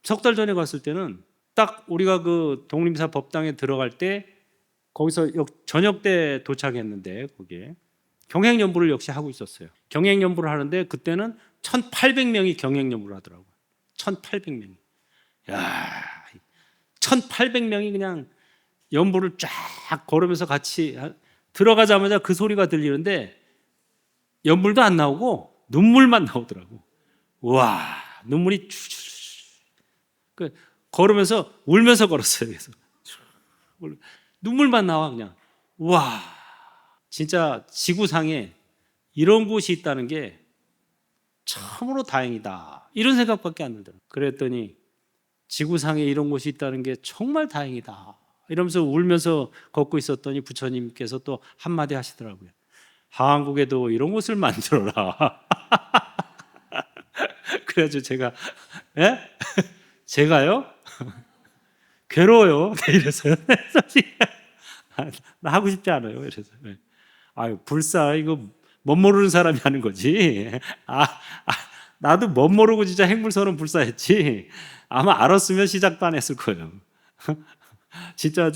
석 달 전에 갔을 때는 딱 우리가 그 독림사 법당에 들어갈 때 거기서 저녁 때 도착했는데 거기에 경행연불을 역시 하고 있었어요. 경행연불을 하는데 그때는 1800명이 경행연불을 하더라고요. 1800명이. 야, 1800명이 그냥 연불을 쫙 걸으면서 같이 들어가자마자 그 소리가 들리는데 연불도 안 나오고 눈물만 나오더라고. 와, 눈물이 걸으면서 울면서 걸었어요. 그래서 눈물만 나와 그냥. 와, 진짜 지구상에 이런 곳이 있다는 게 참으로 다행이다. 이런 생각밖에 안 들더라고요. 그랬더니 지구상에 이런 곳이 있다는 게 정말 다행이다. 이러면서 울면서 걷고 있었더니 부처님께서 또 한마디 하시더라고요. 한국에도 이런 곳을 만들어라. 그래가지고 제가 제가요? 괴로워요. 이래서요. 나 하고 싶지 않아요. 그래서 불사 이거 멋 모르는 사람이 하는 거지. 나도 멋 모르고 진짜 핵물선언 불사했지. 아마 알았으면 시작도 안 했을 거예요. 진짜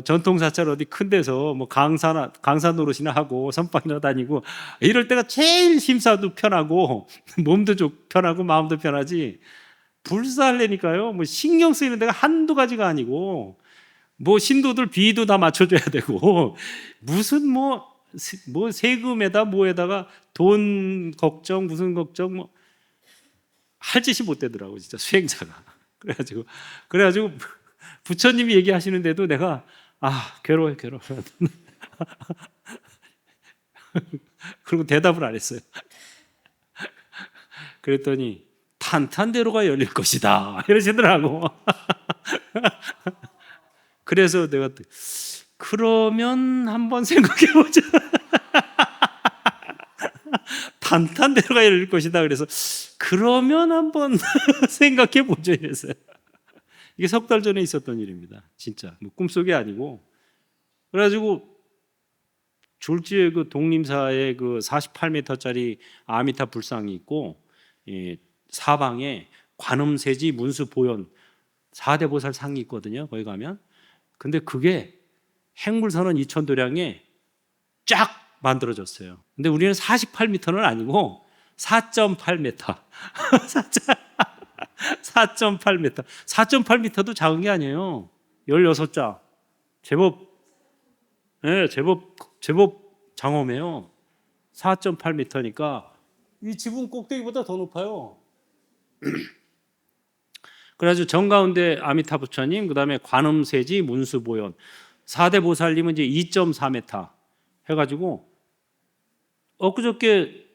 전통사찰 어디 큰 데서 뭐 강사 노릇이나 하고 선방이나 다니고 이럴 때가 제일 심사도 편하고 몸도 편하고 마음도 편하지. 불사하려니까요. 뭐 신경 쓰이는 데가 한두 가지가 아니고 뭐 신도들 비도 다 맞춰줘야 되고 무슨 뭐 세금에다 뭐에다가 돈 걱정 무슨 걱정 뭐 할 짓이 못 되더라고 진짜 수행자가. 그래가지고 부처님이 얘기하시는데도 내가 괴로워. 그리고 대답을 안 했어요. 그랬더니 탄탄대로가 열릴 것이다 이러시더라고. 그래서 내가 그러면 한번 생각해보자. 탄탄대로가 열릴 것이다. 그래서 그러면 한번 생각해보자 이랬어요. 이게 석 달 전에 있었던 일입니다. 진짜 뭐 꿈속이 아니고. 그래가지고 졸지에 그 독림사에 그 48m짜리 아미타 불상이 있고, 사방에 관음세지 문수 보현 4대 보살 상이 있거든요. 거기 가면. 근데 그게 행불선언 이천도량에 쫙 만들어졌어요. 근데 우리는 48m는 아니고 4.8m. 4.8m. 4.8m도 작은 게 아니에요. 16자. 제법, 예, 제법 장엄해요. 4.8m니까 이 지붕 꼭대기보다 더 높아요. 그래가지고 정가운데 아미타 부처님, 그 다음에 관음세지 문수보현 4대 보살님은 이제 2.4m 해가지고 엊그저께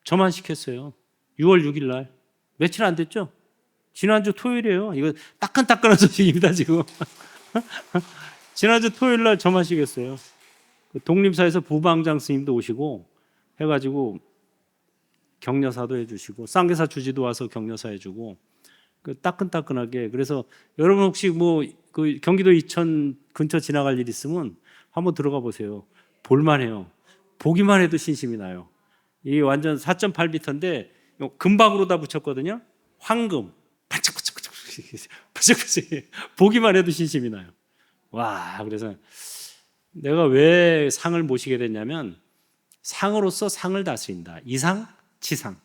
저만 시켰어요. 6월 6일 날. 며칠 안 됐죠? 지난주 토요일이에요. 이거 따끈따끈한 소식입니다, 지금. 지난주 토요일 날 저만 시켰어요. 독립사에서 부방장 스님도 오시고 해가지고 격려사도 해주시고 쌍계사 주지도 와서 격려사 해주고 따끈따끈하게. 그래서 여러분 혹시 뭐 그 경기도 이천 근처 지나갈 일 있으면 한번 들어가 보세요. 볼만해요. 보기만 해도 신심이 나요. 이 완전 4.8m인데 금박으로 다 붙였거든요. 황금 반짝반짝 보기만 해도 신심이 나요. 와, 그래서 내가 왜 상을 모시게 됐냐면 상으로서 상을 다스린다. 이상, 치상.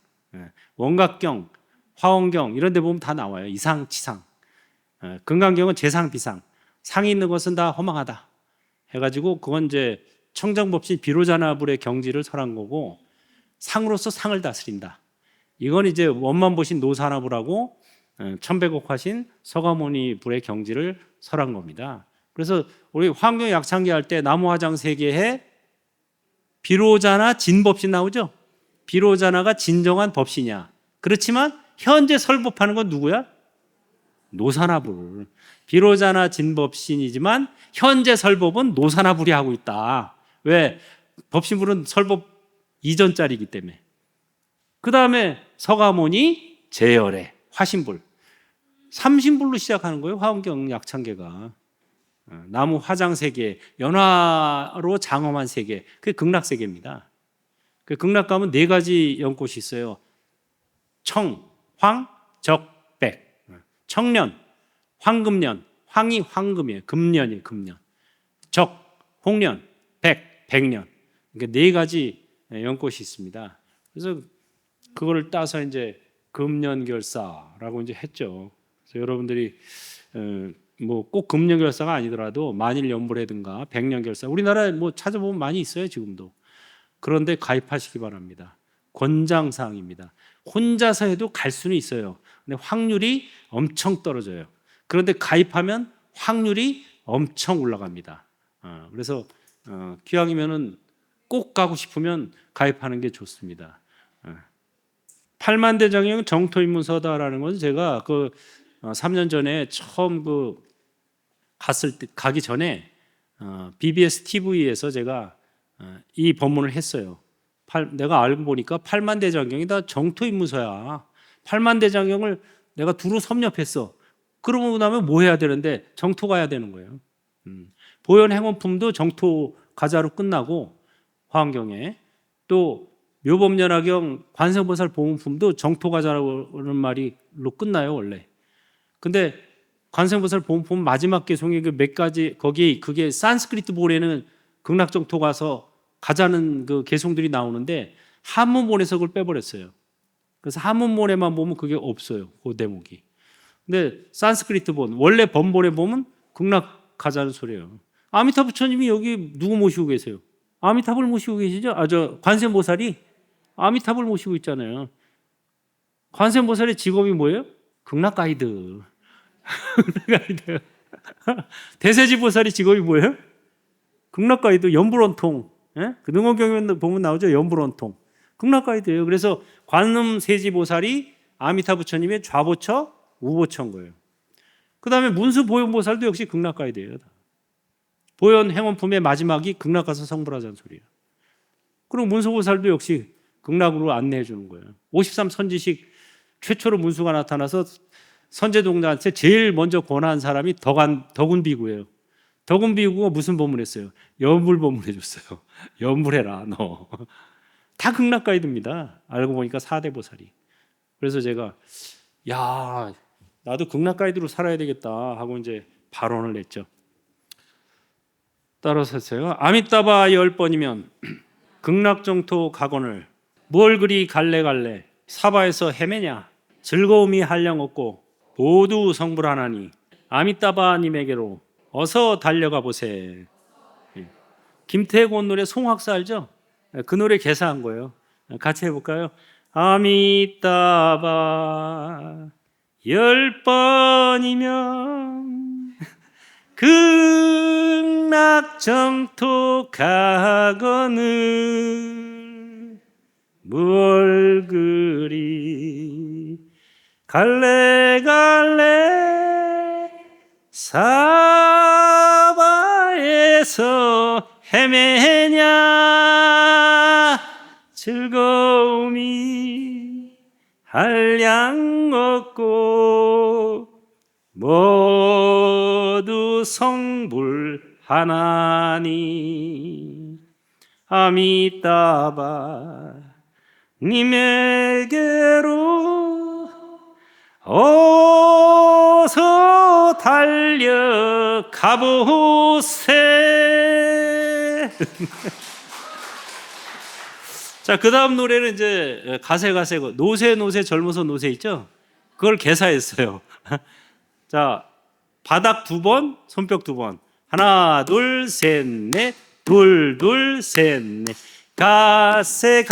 원각경, 화원경 이런 데 보면 다 나와요. 이상, 치상. 금강경은 재상, 비상. 상이 있는 것은 다 허망하다 해가지고 그건 이제 청정법신 비로자나불의 경지를 설한 거고, 상으로서 상을 다스린다. 이건 이제 원만 보신 노사나불하고 천백옥화신 서가모니 불의 경지를 설한 겁니다. 그래서 우리 화엄경 약창기 할 때 나무화장 세계에 비로자나 진법신 나오죠. 비로자나가 진정한 법신이야. 그렇지만 현재 설법하는 건 누구야? 노사나불. 비로자나 진법신이지만 현재 설법은 노사나불이 하고 있다. 왜? 법신불은 설법 이전짜리이기 때문에. 그 다음에 서가모니 제열의 화신불. 삼신불로 시작하는 거예요. 화엄경 약창계가. 나무 화장 세계, 연화로 장엄한 세계, 그게 극락세계입니다. 그 극락 가면 4가지 연꽃이 있어요. 청, 황, 적, 백. 청년, 황금년, 황이 황금이에요. 금년이에요, 금년. 적, 홍년, 백, 백년. 그러니까 4가지 연꽃이 있습니다. 그래서 그거를 따서 이제 금년결사라고 이제 했죠. 그래서 여러분들이 뭐 꼭 금년결사가 아니더라도 만일연불회든가 백년결사, 우리나라에 뭐 찾아보면 많이 있어요, 지금도. 그런데 가입하시기 바랍니다. 권장사항입니다. 혼자서 해도 갈 수는 있어요. 근데 확률이 엄청 떨어져요. 그런데 가입하면 확률이 엄청 올라갑니다. 그래서 기왕이면은 꼭 가고 싶으면 가입하는 게 좋습니다. 팔만대장경 정토입문서다라는 것은 제가 그 3년 전에 처음 갔을 때, 가기 전에 BBS TV에서 제가 이 법문을 했어요. 내가 알고 보니까 팔만대장경이 다 정토입문서야. 팔만대장경을 내가 두루 섭렵했어. 그러고 나면 뭐 해야 되는데 정토 가야 되는 거예요. 보현행원품도 정토 가자로 끝나고, 화엄경에 또 묘법연화경 관세음보살 보문품도 정토 가자라는 말로 끝나요, 원래. 근데 관세음보살 보문품 마지막 개송의 그 몇 가지, 거기 그게 산스크리트 본에는 극락정토 가서 가자는 그 개송들이 나오는데 한문본에서 그걸 빼버렸어요. 그래서 한문본에만 보면 그게 없어요, 그 대목이. 근데 산스크리트 본, 원래 번본에 보면 극락 가자는 소리예요. 아미타 부처님이 여기 누구 모시고 계세요? 아미타불 모시고 계시죠? 관세음보살이 아미타불 모시고 있잖아요. 관세음보살의 직업이 뭐예요? 극락 가이드. 가이드. 대세지보살의 직업이 뭐예요? 극락 가이드, 연불원통. 예? 그 능원경에 보면 나오죠, 연불원통. 극락 가이드예요. 그래서 관음세지보살이 아미타 부처님의 좌보처, 우보처인 거예요. 그 다음에 문수보현보살도 역시 극락 가이드예요. 보현 행원품의 마지막이 극락 가서 성불하자는 소리예요. 그리고 문수보살도 역시 극락으로 안내해 주는 거예요. 53선지식 최초로 문수가 나타나서 선제동자한테 제일 먼저 권한 사람이 덕운비구예요. 덕은 비구가 무슨 법문했어요? 연불 법문해줬어요. 연불해라 너. 다 극락가이드입니다. 알고 보니까 4대 보살이. 그래서 제가 야 나도 극락가이드로 살아야 되겠다 하고 이제 발언을 냈죠. 따라서 제가 아미따바 10번이면 극락정토 각원을 뭘 그리 갈래갈래 사바에서 헤매냐 즐거움이 한량없고 모두 성불하나니 아미따바님에게로 어서 달려가 보세. 김태곤 노래 송악사 알죠? 그 노래 개사한 거예요. 같이 해볼까요? 아미따바 10번이면 극락정토 각원을 뭘 그리 갈래갈래 사바에서 헤매냐 즐거움이 한량 없고 모두 성불하나니 아미따바 님에게로 어서 달려가보세. 자, 그 다음 노래는 이제 가세 노세 젊어서 노세 있죠? 그걸 개사했어요. 자, 바닥 2번, 손뼉 2번. 하나, 둘, 셋, 넷. 둘, 셋, 넷. 가세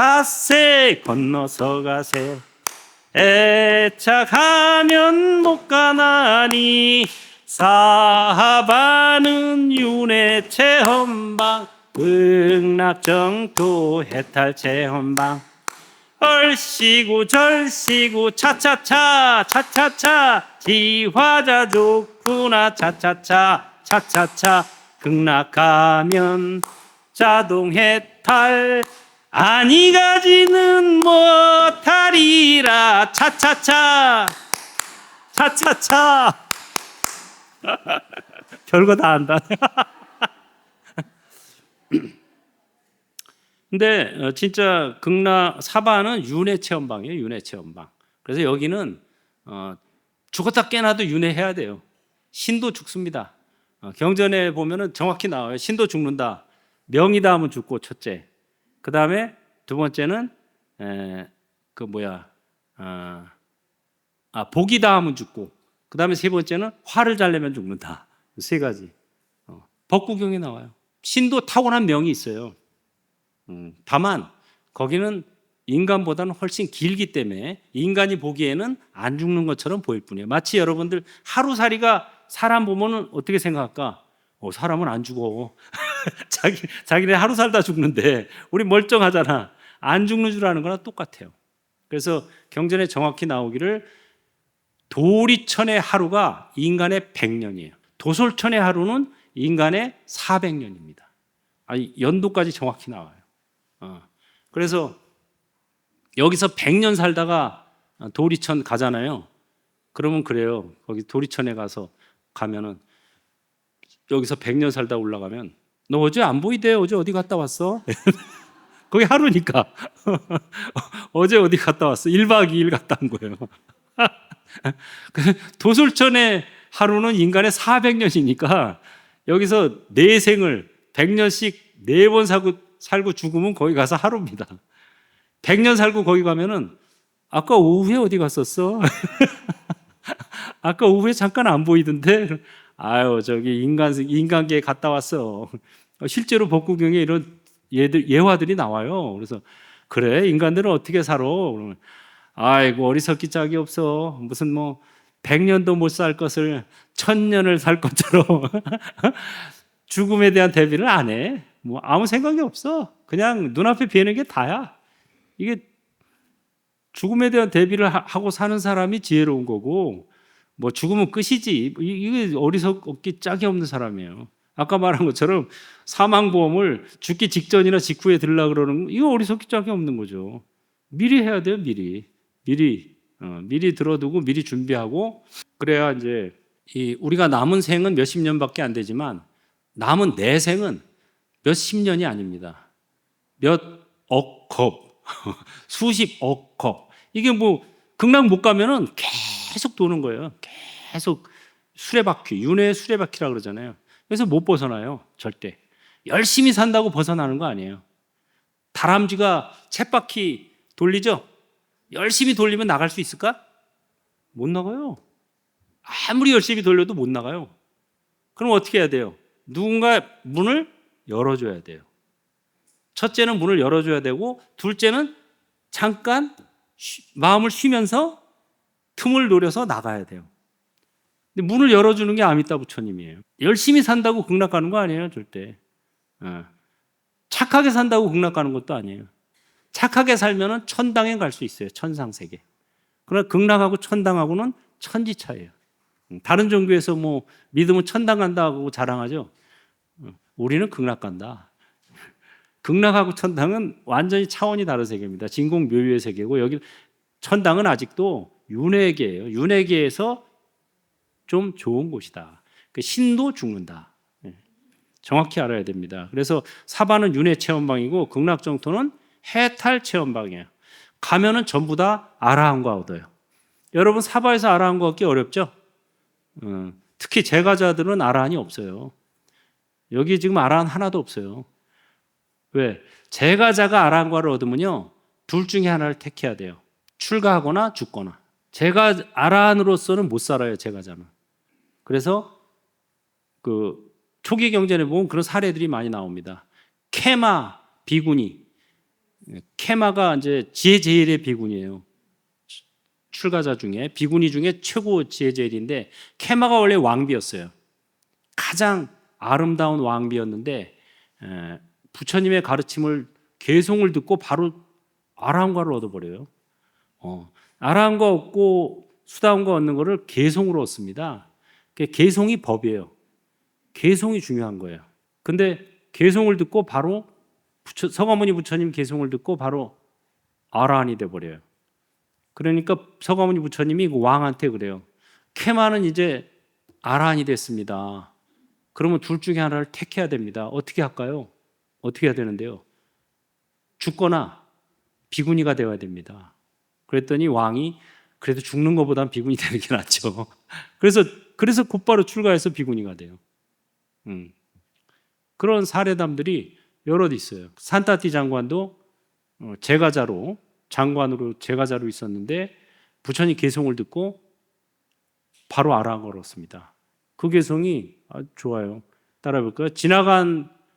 건너서 가세. 애착하면 못 가나니 사바는 윤회 체험방 극락정토 해탈체험방 얼씨구 절씨구 차차차 지화자 좋구나 차차차 극락하면 자동해탈 아니 가지는 못하리라 차차차 별거 다 한다. 근데 진짜 극락 사바는 윤회 체험방이에요. 윤회 체험방. 그래서 여기는 죽었다 깨나도 윤회해야 돼요. 신도 죽습니다. 경전에 보면은 정확히 나와요. 신도 죽는다. 명이다 하면 죽고 첫째. 그 다음에 두 번째는 복이다 하면 죽고. 그 다음에 세 번째는 화를 잘 내면 죽는다. 세 가지. 법구경에 나와요. 신도 타고난 명이 있어요. 다만 거기는 인간보다는 훨씬 길기 때문에 인간이 보기에는 안 죽는 것처럼 보일 뿐이에요. 마치 여러분들 하루살이가 사람 보면은 어떻게 생각할까? 사람은 안 죽어. 자기네 하루 살다 죽는데 우리 멀쩡하잖아. 안 죽는 줄 아는 거랑 똑같아요. 그래서 경전에 정확히 나오기를 도리천의 하루가 인간의 100년이에요. 도솔천의 하루는 인간의 400년입니다. 연도까지 정확히 나와요. 그래서 여기서 100년 살다가 도리천 가잖아요. 그러면 그래요. 거기 도리천에 가면은 여기서 100년 살다 올라가면 너 어제 안 보이대. 어제 어디 갔다 왔어? 거기 하루니까. 어제 어디 갔다 왔어? 1박 2일 갔다 온 거예요. 도솔천의 하루는 인간의 400년이니까 여기서 내 생을 100년씩 4번 살고 죽으면 거기 가서 하루입니다. 100년 살고 거기 가면은 아까 오후에 어디 갔었어? 아까 오후에 잠깐 안 보이던데? 아유, 저기 인간계에 갔다 왔어. 실제로 법구경에 이런 예화들이 나와요. 그래서 그래, 인간들은 어떻게 살아? 그러면 아이고, 어리석기 짝이 없어. 무슨 100년도 못 살 것을 1000년을 살 것처럼 죽음에 대한 대비를 안 해. 아무 생각이 없어. 그냥 눈앞에 비는 게 다야. 이게 죽음에 대한 대비를 하고 사는 사람이 지혜로운 거고, 죽으면 끝이지. 이게 어리석기 짝이 없는 사람이에요. 아까 말한 것처럼 사망보험을 죽기 직전이나 직후에 들으려고 그러는 거, 이거 어리석기 짝이 없는 거죠. 미리 해야 돼요, 미리 들어두고 미리 준비하고. 그래야 이제 우리가 남은 생은 몇십 년밖에 안 되지만 남은 내 생은 몇십 년이 아닙니다. 몇 억 컵, 수십억 컵. 이게 뭐 극락 못 가면은 계속 도는 거예요. 계속 수레바퀴, 윤회의 수레바퀴라 그러잖아요. 그래서 못 벗어나요, 절대. 열심히 산다고 벗어나는 거 아니에요. 다람쥐가 쳇바퀴 돌리죠? 열심히 돌리면 나갈 수 있을까? 못 나가요. 아무리 열심히 돌려도 못 나가요. 그럼 어떻게 해야 돼요? 누군가 문을 열어줘야 돼요. 첫째는 문을 열어줘야 되고, 둘째는 잠깐 마음을 쉬면서 틈을 노려서 나가야 돼요. 근데 문을 열어주는 게 아미따 부처님이에요. 열심히 산다고 극락 가는 거 아니에요, 절대. 착하게 산다고 극락 가는 것도 아니에요. 착하게 살면은 천당에 갈 수 있어요, 천상세계. 그러나 극락하고 천당하고는 천지 차이예요. 다른 종교에서 뭐 믿으면 천당 간다고 자랑하죠. 우리는 극락 간다. 극락하고 천당은 완전히 차원이 다른 세계입니다. 진공묘유의 세계고, 여기 천당은 아직도 윤회계예요. 윤회계에서 좀 좋은 곳이다. 신도 죽는다. 정확히 알아야 됩니다. 그래서 사바는 윤회 체험방이고 극락정토는 해탈 체험방이에요. 가면은 전부 다 아라한과 얻어요. 여러분, 사바에서 아라한과 얻기 어렵죠? 특히 제가자들은 아라한이 없어요. 여기 지금 아라한 하나도 없어요. 왜? 제가자가 아라한과를 얻으면요, 둘 중에 하나를 택해야 돼요. 출가하거나 죽거나. 제가 아라한으로서는 못 살아요, 제가자는. 그래서 그 초기 경전에 보면 그런 사례들이 많이 나옵니다. 케마 비구니. 케마가 이제 지혜제일의 비구니예요. 출가자 중에, 비구니 중에 최고 지혜제일인데, 케마가 원래 왕비였어요. 가장 아름다운 왕비였는데, 부처님의 가르침을, 개송을 듣고 바로 아라한과를 얻어버려요. 아라한과 얻고 수다한과 얻는 거를 개송으로 얻습니다. 개송이 법이에요. 개송이 중요한 거예요. 근데 개송을 듣고 바로 서가모니 부처님 개송을 듣고 바로 아라한이 돼버려요. 그러니까 서가모니 부처님이 그 왕한테 그래요. 케마는 이제 아라한이 됐습니다. 그러면 둘 중에 하나를 택해야 됩니다. 어떻게 할까요? 어떻게 해야 되는데요? 죽거나 비구니가 되어야 됩니다. 그랬더니 왕이 그래도 죽는 것보단 비구니 되는 게 낫죠. 그래서 곧바로 출가해서 비구니가 돼요. 그런 사례담들이 여럿 있어요. 산타티 장관도 장관으로 제가자로 있었는데 부처님 개송을 듣고 바로 아라한을 얻습니다. 그 개송이 아주 좋아요. 따라해볼까요?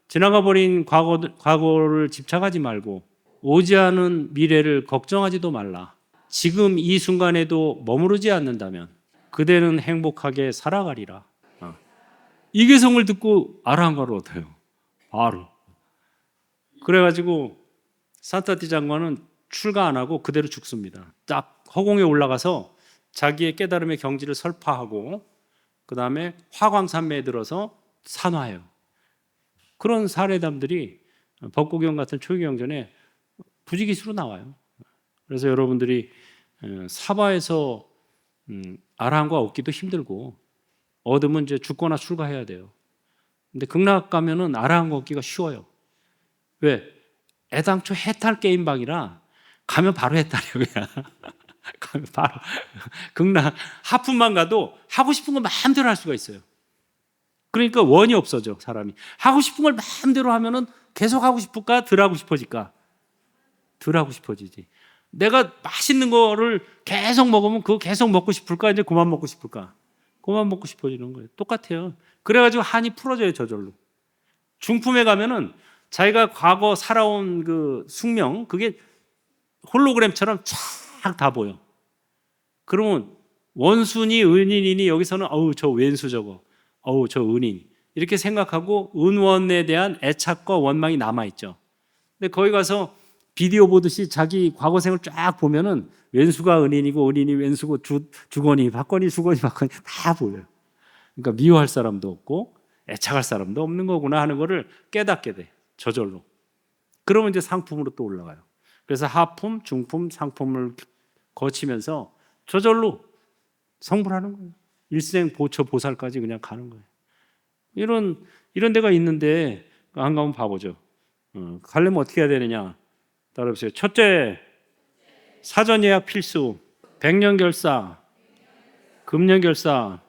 지나가버린 과거를 집착하지 말고 오지 않은 미래를 걱정하지도 말라. 지금 이 순간에도 머무르지 않는다면 그대는 행복하게 살아가리라. 이 개성을 듣고 아라한과를 얻어요. 바로. 그래가지고 산타티 장관은 출가 안 하고 그대로 죽습니다. 딱 허공에 올라가서 자기의 깨달음의 경지를 설파하고 그 다음에 화광산매에 들어서 산화해요. 그런 사례담들이 법고경 같은 초기경전에 부지기수로 나와요. 그래서 여러분들이 사바에서 아라한과 얻기도 힘들고 얻으면 이제 죽거나 출가해야 돼요. 근데 극락 가면은 아라한과 얻기가 쉬워요. 왜? 애당초 해탈 게임방이라 가면 바로 해탈이에요. 그냥. 가면 바로 극락 하품만 가도 하고 싶은 거 마음대로 할 수가 있어요. 그러니까 원이 없어져, 사람이. 하고 싶은 걸 마음대로 하면은 계속 하고 싶을까? 덜 하고 싶어질까? 덜 하고 싶어지지. 내가 맛있는 거를 계속 먹으면 그거 계속 먹고 싶을까? 이제 그만 먹고 싶을까? 그만 먹고 싶어지는 거예요. 똑같아요. 그래가지고 한이 풀어져요, 저절로. 중품에 가면은 자기가 과거 살아온 그 숙명, 그게 홀로그램처럼 쫙 다 보여. 그러면 원순이 은인이니 여기서는 어우 저 왼수 저거, 어우 저 은인 이렇게 생각하고 은원에 대한 애착과 원망이 남아있죠. 근데 거기 가서 비디오 보듯이 자기 과거생을 쫙 보면은 왼수가 은인이고 은인이 왼수고 주거니 박거니 수거니 박거니 다 보여요. 그러니까 미워할 사람도 없고 애착할 사람도 없는 거구나 하는 거를 깨닫게 돼, 저절로. 그러면 이제 상품으로 또 올라가요. 그래서 하품, 중품, 상품을 거치면서 저절로 성불하는 거예요. 일생 보처 보살까지 그냥 가는 거예요. 이런 이런 데가 있는데 안 가면 바보죠. 가려면 어떻게 해야 되느냐? 따라해보세요. 첫째, 사전 예약 필수. 백년결사, 금년결사,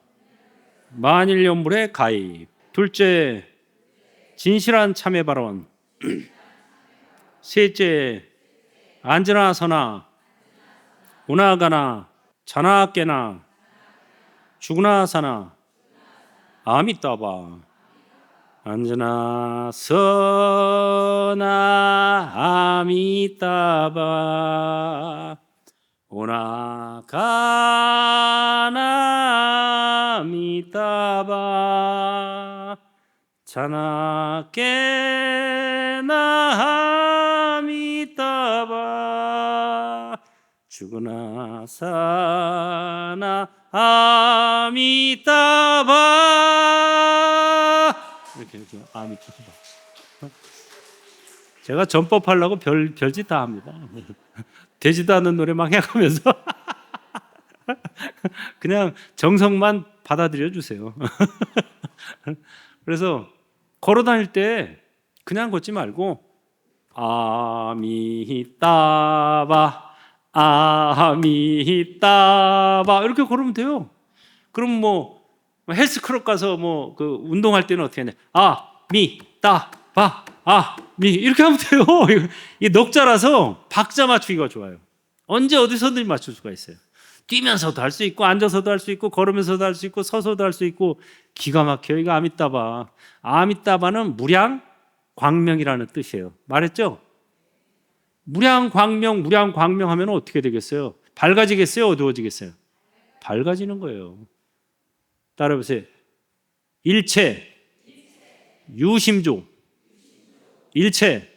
만일연불에 가입. 둘째, 진실한 참여 발언. 셋째, 앉으나 서나 오나가나 자나 깨나 죽으나 사나 아미따바. 앉으나 서나 아미따바 오나가나 아미따바 자나 깨나 아미따바 죽으나 사나 아미따바. 이렇게 아미따바. 제가 전법하려고 별짓 다 합니다. 되지도 않는 노래 막 해가면서 그냥 정성만 받아들여 주세요. 그래서 걸어 다닐 때 그냥 걷지 말고 아미따바 아미따바 이렇게 걸으면 돼요. 그럼 뭐 헬스클럽 가서 뭐 그 운동할 때는 어떻게 하냐? 아미따바 아미 이렇게 하면 돼요. 이 넉자라서 박자 맞추기가 좋아요. 언제 어디서든 맞출 수가 있어요. 뛰면서도 할 수 있고 앉아서도 할 수 있고 걸으면서도 할 수 있고 서서도 할 수 있고 기가 막혀요. 이거 아미따바. 아미따바는 무량 광명이라는 뜻이에요. 말했죠? 무량 광명 하면 어떻게 되겠어요? 밝아지겠어요? 어두워지겠어요? 밝아지는 거예요. 따라해보세요. 일체 유심조, 일체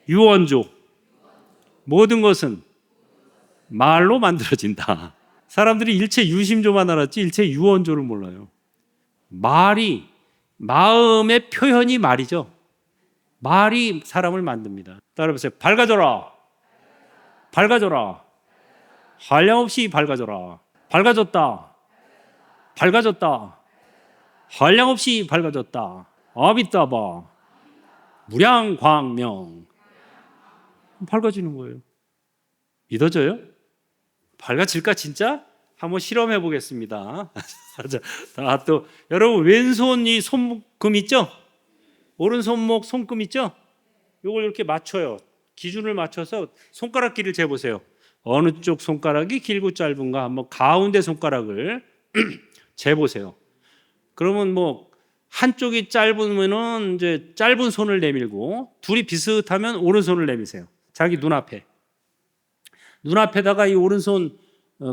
유언조, 모든 것은 말로 만들어진다. 사람들이 일체 유심조만 알았지 일체 유언조를 몰라요. 말이, 마음의 표현이 말이죠. 말이 사람을 만듭니다. 따라해보세요. 밝아져라. 밝아져라. 한량없이 밝아져라. 밝아졌다. 밝아졌다. 한량없이 밝아졌다. 아미따바. 무량광명. 밝아지는 거예요. 믿어져요? 밝아질까 진짜? 한번 실험해 보겠습니다. 또 여러분 왼손 이 손금 있죠? 오른손목 손금 있죠? 이걸 이렇게 맞춰요. 기준을 맞춰서 손가락 길이를 재보세요. 어느 쪽 손가락이 길고 짧은가 한번 가운데 손가락을 재보세요. 그러면 뭐 한쪽이 짧으면은 이제 짧은 손을 내밀고 둘이 비슷하면 오른손을 내미세요. 자기 눈앞에다가 이 오른손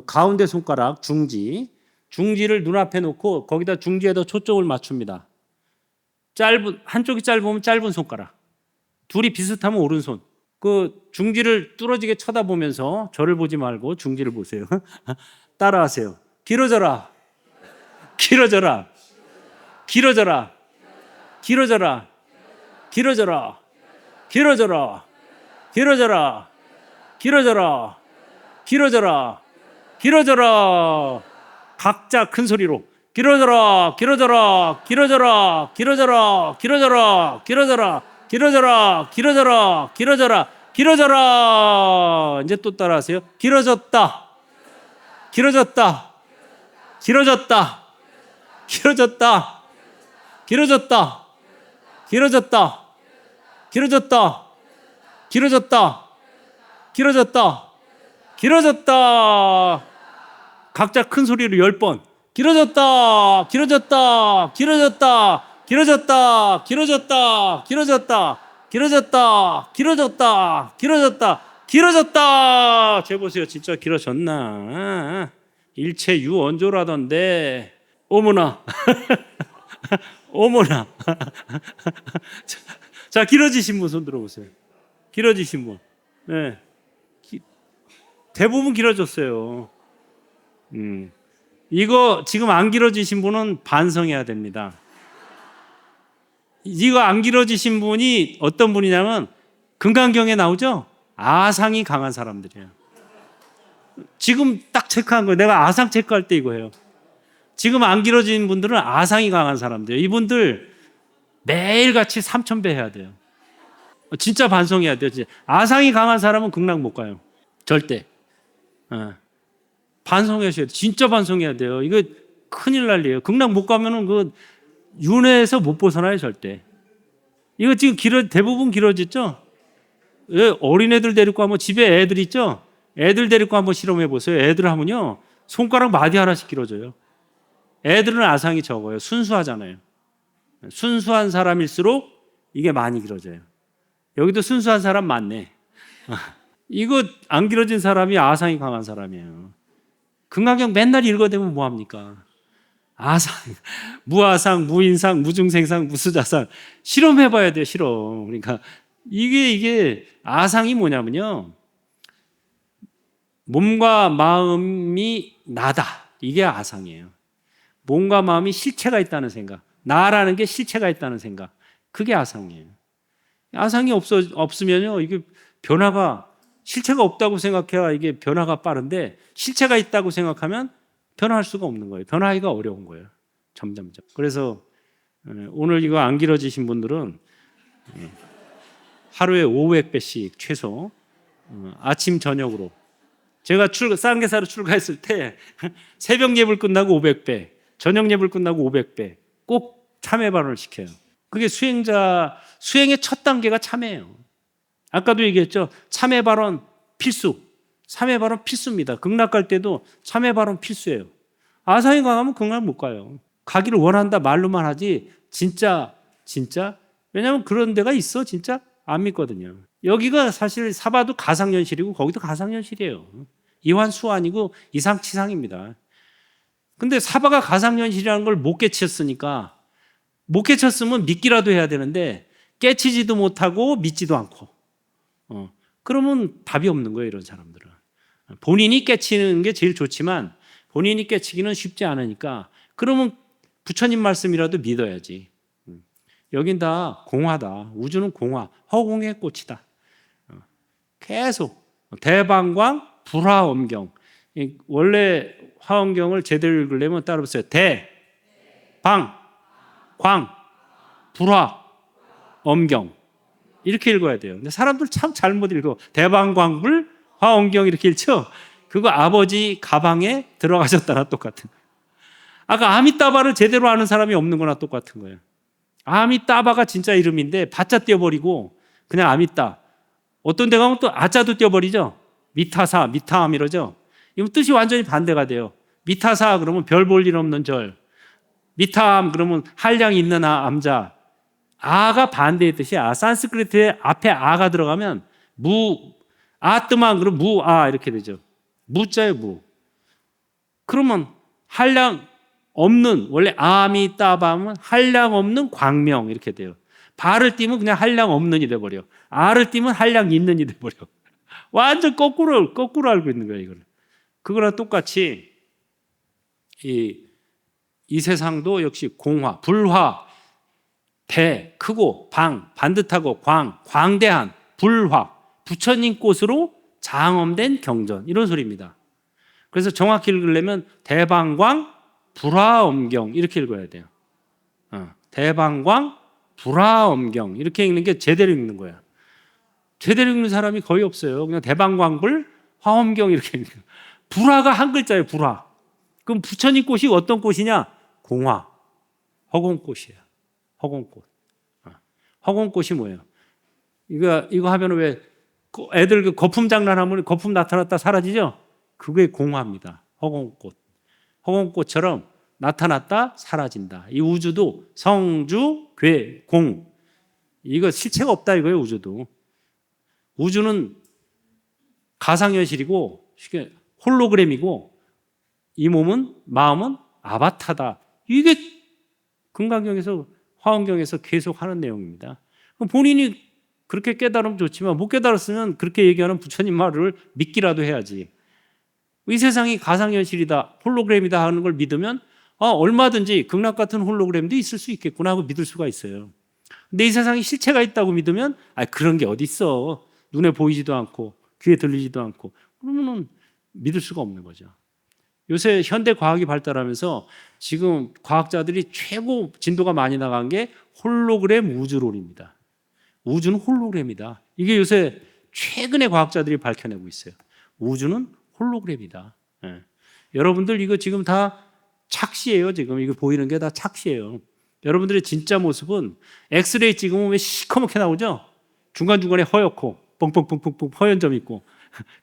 가운데 손가락 중지를 눈앞에 놓고 거기다 중지에다 초점을 맞춥니다. 한쪽이 짧으면 짧은 손가락, 둘이 비슷하면 오른손. 그 중지를 뚫어지게 쳐다보면서 저를 보지 말고 중지를 보세요. 따라하세요. 길어져라. 길어져라. 길어져라. 길어져라. 길어져라. 길어져라. 길어져라. 길어져라. 길어져라. 길어져라. 각자 큰 소리로 길어져라. 길어져라. 길어져라. 길어져라. 길어져라. 길어져라. 길어져라. 길어져라. 길어져라. 길어져라. 이제 또 따라하세요. 길어졌다. 길어졌다. 길어졌다. 길어졌다. 길어졌다. 길어졌다. 길어졌다. 길어졌다. 길어졌다. 길어졌다. 각자 큰 소리로 10번. 길어졌다. 길어졌다. 길어졌다. 길어졌다. 길어졌다. 길어졌다. 길어졌다. 길어졌다. 길어졌다. 길어졌다. 재보세요. 진짜 길어졌나? 일체 유언조라던데. 어머나. 어머나. 자, 길어지신 분 손 들어보세요. 길어지신 분. 네. 대부분 길어졌어요. 이거 지금 안 길어지신 분은 반성해야 됩니다. 이거 안 길어지신 분이 어떤 분이냐면 금강경에 나오죠? 아상이 강한 사람들이에요. 지금 딱 체크한 거예요. 내가 아상 체크할 때 이거예요. 지금 안 길어진 분들은 아상이 강한 사람들이에요. 이분들 매일같이 3,000배 해야 돼요. 진짜 반성해야 돼요. 진짜. 아상이 강한 사람은 극락 못 가요. 절대. 반성하셔야 돼요. 진짜 반성해야 돼요. 이거 큰일 날 일이에요. 극락 못 가면은 그 윤회에서 못 벗어나요, 절대. 이거 지금 대부분 길어졌죠? 어린애들 데리고 한번 집에 애들 있죠? 애들 데리고 한번 실험해 보세요. 애들 하면요. 손가락 마디 하나씩 길어져요. 애들은 아상이 적어요. 순수하잖아요. 순수한 사람일수록 이게 많이 길어져요. 여기도 순수한 사람 많네. 이거 안 길어진 사람이 아상이 강한 사람이에요. 금강경 맨날 읽어대면 뭐합니까? 아상, 무아상, 무인상, 무중생상, 무수자상 실험해봐야 돼요. 실험. 그러니까 이게 아상이 뭐냐면요, 몸과 마음이 나다. 이게 아상이에요. 몸과 마음이 실체가 있다는 생각, 나라는 게 실체가 있다는 생각, 그게 아상이에요. 아상이 없으면요, 이게 변화가, 실체가 없다고 생각해야 이게 변화가 빠른데, 실체가 있다고 생각하면 변화할 수가 없는 거예요. 변화하기가 어려운 거예요. 점점점. 그래서 오늘 이거 안 길어지신 분들은 하루에 500배씩 최소, 아침 저녁으로. 제가 쌍계사로 출가했을 때 새벽 예불 끝나고 500배, 저녁 예불 끝나고 500배 꼭 참회 발언을 시켜요. 그게 수행의 첫 단계가 참회예요. 아까도 얘기했죠. 참회 발언 필수. 참회 발언 필수입니다. 극락 갈 때도 참회 발언 필수예요. 아상이 강하면 극락 못 가요. 가기를 원한다 말로만 하지 진짜 왜냐하면 그런 데가 있어 진짜 안 믿거든요. 여기가 사실 사바도 가상현실이고 거기도 가상현실이에요. 이환수환이고 이상치상입니다. 근데 사바가 가상현실이라는 걸 못 깨쳤으니까, 못 깨쳤으면 믿기라도 해야 되는데 깨치지도 못하고 믿지도 않고, 그러면 답이 없는 거예요. 이런 사람들은 본인이 깨치는 게 제일 좋지만 본인이 깨치기는 쉽지 않으니까, 그러면 부처님 말씀이라도 믿어야지. 여긴 다 공화다. 우주는 공화, 허공의 꽃이다. 계속 대방광 불화엄경. 원래 화엄경을 제대로 읽으려면 따라보세요. 대, 방, 광, 불화, 엄경. 이렇게 읽어야 돼요. 근데 사람들 참 잘못 읽어. 대방광불, 화엄경 이렇게 읽죠? 그거 아버지 가방에 들어가셨다나 똑같은. 아까 아미따바를 제대로 아는 사람이 없는 거나 똑같은 거예요. 아미따바가 진짜 이름인데 바자 떼어버리고 그냥 아미따. 어떤 데 가면 또 아자도 떼어버리죠. 미타사, 미타암 이러죠. 이건 뜻이 완전히 반대가 돼요. 미타사 그러면 별 볼 일 없는 절. 미타암 그러면 한량 있는 암자. 아가 반대의 뜻이야. 산스크리트에 앞에 아가 들어가면 아뜨만 그러면 무아 이렇게 되죠. 무자예요, 무. 그러면 한량 없는, 원래 아미따바면 한량 없는 광명 이렇게 돼요. 바를 띄면 그냥 한량 없는이 돼버려. 아를 띄면 한량 있는이 돼버려. 완전 거꾸로 알고 있는 거예요, 이걸. 그거랑 똑같이 이 세상도 역시 공화, 불화, 대, 크고, 방, 반듯하고, 광대한, 불화, 부처님 꽃으로 장엄된 경전, 이런 소리입니다. 그래서 정확히 읽으려면 대방광, 불화엄경 이렇게 읽어야 돼요. 대방광, 불화엄경 이렇게 읽는 게 제대로 읽는 거야. 제대로 읽는 사람이 거의 없어요. 그냥 대방광불, 화엄경 이렇게 읽는 거예요. 불화가 한 글자예요. 불화. 그럼 부처님 꽃이 어떤 꽃이냐? 공화, 허공꽃이에요. 허공꽃. 허공꽃이 뭐예요? 이거 하면 왜 애들 그 거품 장난하면 거품 나타났다 사라지죠? 그게 공화입니다. 허공꽃. 허공꽃처럼 나타났다 사라진다. 이 우주도 성주, 괴, 공. 이거 실체가 없다 이거예요. 우주도. 우주는 가상현실이고 홀로그램이고 이 몸은 마음은 아바타다. 이게 금강경에서 화엄경에서 계속 하는 내용입니다. 본인이 그렇게 깨달으면 좋지만 못 깨달았으면 그렇게 얘기하는 부처님 말을 믿기라도 해야지. 이 세상이 가상현실이다, 홀로그램이다 하는 걸 믿으면 얼마든지 극락 같은 홀로그램도 있을 수 있겠구나 하고 믿을 수가 있어요. 근데 이 세상에 실체가 있다고 믿으면 그런 게 어디 있어. 눈에 보이지도 않고 귀에 들리지도 않고. 그러면 믿을 수가 없는 거죠. 요새 현대 과학이 발달하면서 지금 과학자들이 최고 진도가 많이 나간 게 홀로그램 우주론입니다. 우주는 홀로그램이다. 이게 요새 최근에 과학자들이 밝혀내고 있어요. 우주는 홀로그램이다. 예. 여러분들 이거 지금 다 착시예요. 지금 이거 보이는 게 다 착시예요. 여러분들의 진짜 모습은 엑스레이 찍으면 왜 시커멓게 나오죠? 중간중간에 허옇고 뻥뻥뻥뻥뻥 허연 점 있고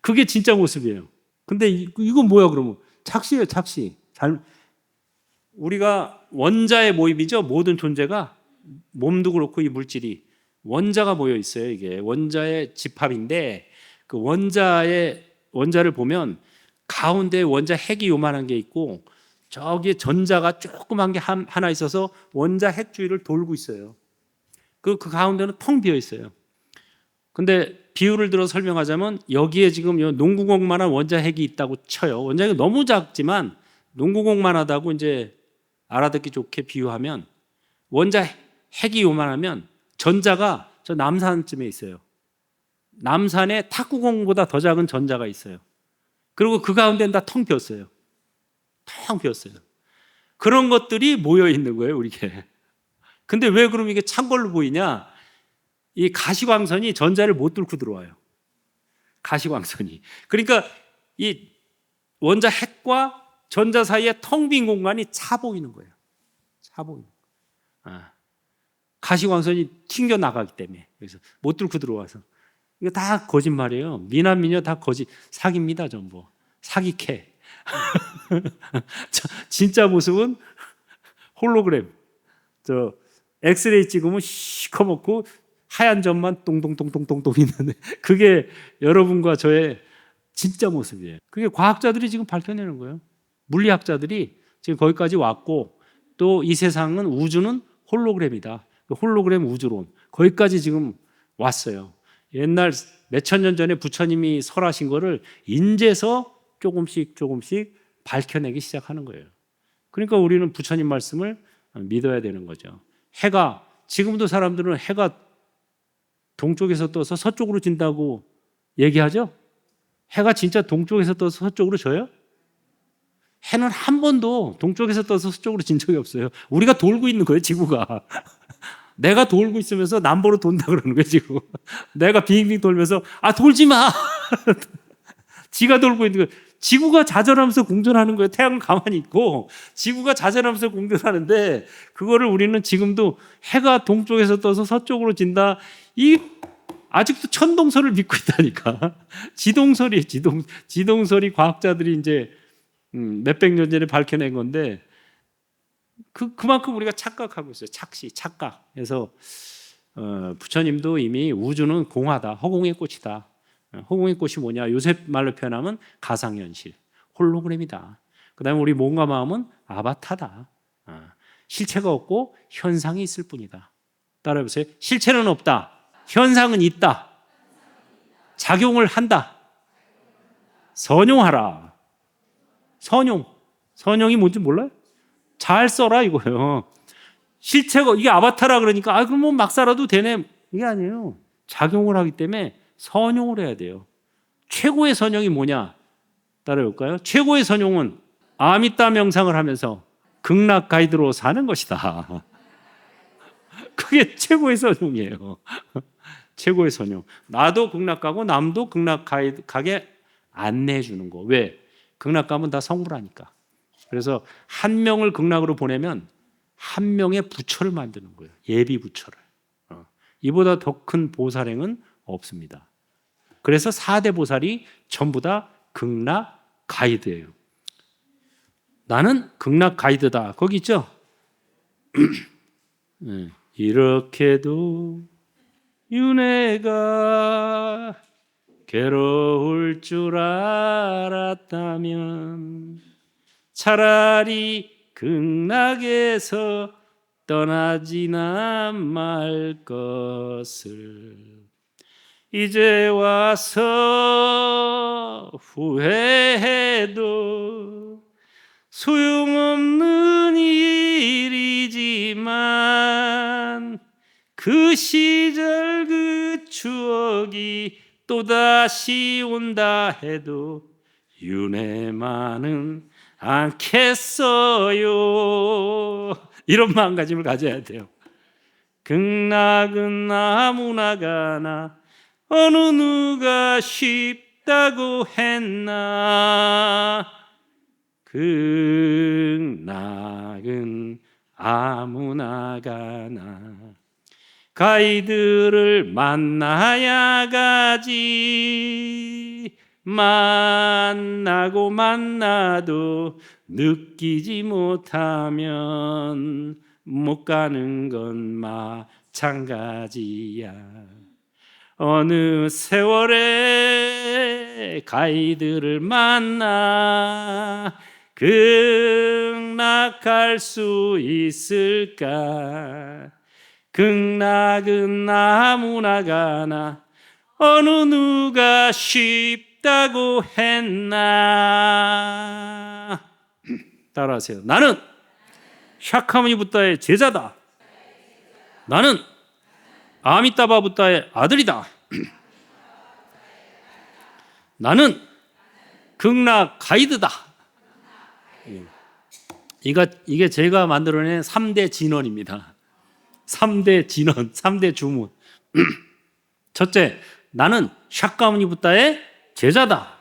그게 진짜 모습이에요. 근데 이건 뭐야 그러면? 착시예요, 착시. 우리가 원자의 모임이죠. 모든 존재가 몸도 그렇고 이 물질이 원자가 모여 있어요. 이게 원자의 집합인데 그 원자를 보면 가운데 원자 핵이 요만한 게 있고 저기에 전자가 조그만 게 하나 있어서 원자 핵 주위를 돌고 있어요. 그 가운데는 텅 비어 있어요. 근데 비유를 들어 설명하자면 여기에 지금 농구공만한 원자 핵이 있다고 쳐요. 원자 핵이 너무 작지만 농구공만하다고 이제 알아듣기 좋게 비유하면 원자 핵이 요만하면 전자가 저 남산쯤에 있어요. 남산에 탁구공보다 더 작은 전자가 있어요. 그리고 그 가운데는 다 텅 비었어요. 텅 비었어요. 그런 것들이 모여 있는 거예요, 우리게. 근데 왜 그럼 이게 찬 걸로 보이냐? 이 가시광선이 전자를 못 뚫고 들어와요. 가시광선이. 그러니까 이 원자 핵과 전자 사이에 텅 빈 공간이 차 보이는 거예요. 차 보이는 거예요. 가시광선이 튕겨 나가기 때문에. 그래서 못 뚫고 들어와서. 이거 다 거짓말이에요. 미남 미녀 다 거짓 사기입니다, 전부. 사기캐. 진짜 모습은 홀로그램. 저 엑스레이 찍으면 시커멓고 하얀 점만 동동동동동동 있는데 그게 여러분과 저의 진짜 모습이에요. 그게 과학자들이 지금 밝혀내는 거예요. 물리학자들이 지금 거기까지 왔고 또 이 세상은 우주는 홀로그램이다. 홀로그램 우주론 거기까지 지금 왔어요. 옛날 몇천 년 전에 부처님이 설하신 거를 인제서 조금씩 밝혀내기 시작하는 거예요. 그러니까 우리는 부처님 말씀을 믿어야 되는 거죠. 해가 지금도 사람들은 해가 동쪽에서 떠서 서쪽으로 진다고 얘기하죠? 해가 진짜 동쪽에서 떠서 서쪽으로 져요? 해는 한 번도 동쪽에서 떠서 서쪽으로 진 적이 없어요. 우리가 돌고 있는 거예요, 지구가. 내가 돌고 있으면서 남보로 돈다 그러는 거예요, 지금. 내가 빙빙 돌면서 돌지 마. 지가 돌고 있는 거예요. 지구가 좌절하면서 공전하는 거예요. 태양은 가만히 있고 지구가 좌절하면서 공전하는데 그거를 우리는 지금도 해가 동쪽에서 떠서 서쪽으로 진다. 아직도 천동설을 믿고 있다니까. 지동설이 과학자들이 이제 몇백 년 전에 밝혀낸 건데 그만큼 우리가 착각하고 있어요. 착각. 그래서 부처님도 이미 우주는 공하다, 허공의 꽃이다. 허공의 꽃이 뭐냐? 요새 말로 표현하면 가상현실, 홀로그램이다. 그 다음에 우리 몸과 마음은 아바타다. 실체가 없고 현상이 있을 뿐이다. 따라해보세요. 실체는 없다. 현상은 있다. 작용을 한다. 선용하라. 선용이 뭔지 몰라요? 잘 써라 이거예요. 실체가 이게 아바타라 그러니까 그럼 뭐 막 살아도 되네. 이게 아니에요. 작용을 하기 때문에 선용을 해야 돼요. 최고의 선용이 뭐냐? 따라해볼까요? 최고의 선용은 아미따 명상을 하면서 극락 가이드로 사는 것이다. 그게 최고의 선용이에요. 최고의 선용. 나도 극락 가고 남도 극락 가게 안내해 주는 거. 왜? 극락 가면 다 성불하니까. 그래서 한 명을 극락으로 보내면 한 명의 부처를 만드는 거예요. 예비 부처를. 이보다 더 큰 보살행은 없습니다. 그래서 4대 보살이 전부 다 극락 가이드예요. 나는 극락 가이드다. 거기 있죠? 네. 이렇게도 윤회가 괴로울 줄 알았다면 차라리 극락에서 떠나지나 말 것을 이제 와서 후회해도 소용없는 일이지만 그 시절 그 추억이 또다시 온다 해도 윤회만은 않겠어요. 이런 마음가짐을 가져야 돼요. 극락은 아무나 가나 어느 누가 쉽다고 했나. 극락은 아무나 가나 가이드를 만나야 가지. 만나고 만나도 느끼지 못하면 못 가는 건 마찬가지야. 어느 세월에 가이드를 만나 극락할 수 있을까. 극락은 아무나 가나 어느 누가 쉽다고 했나. 따라하세요. 나는 샤카무니 붓다의 제자다. 나는 아미타바 붓다의 아들이다. 나는 극락 가이드다. 이게 제가 만들어낸 3대 진언입니다. 3대 진언, 3대 주문. 첫째, 나는 샤카무니 붓다의 제자다.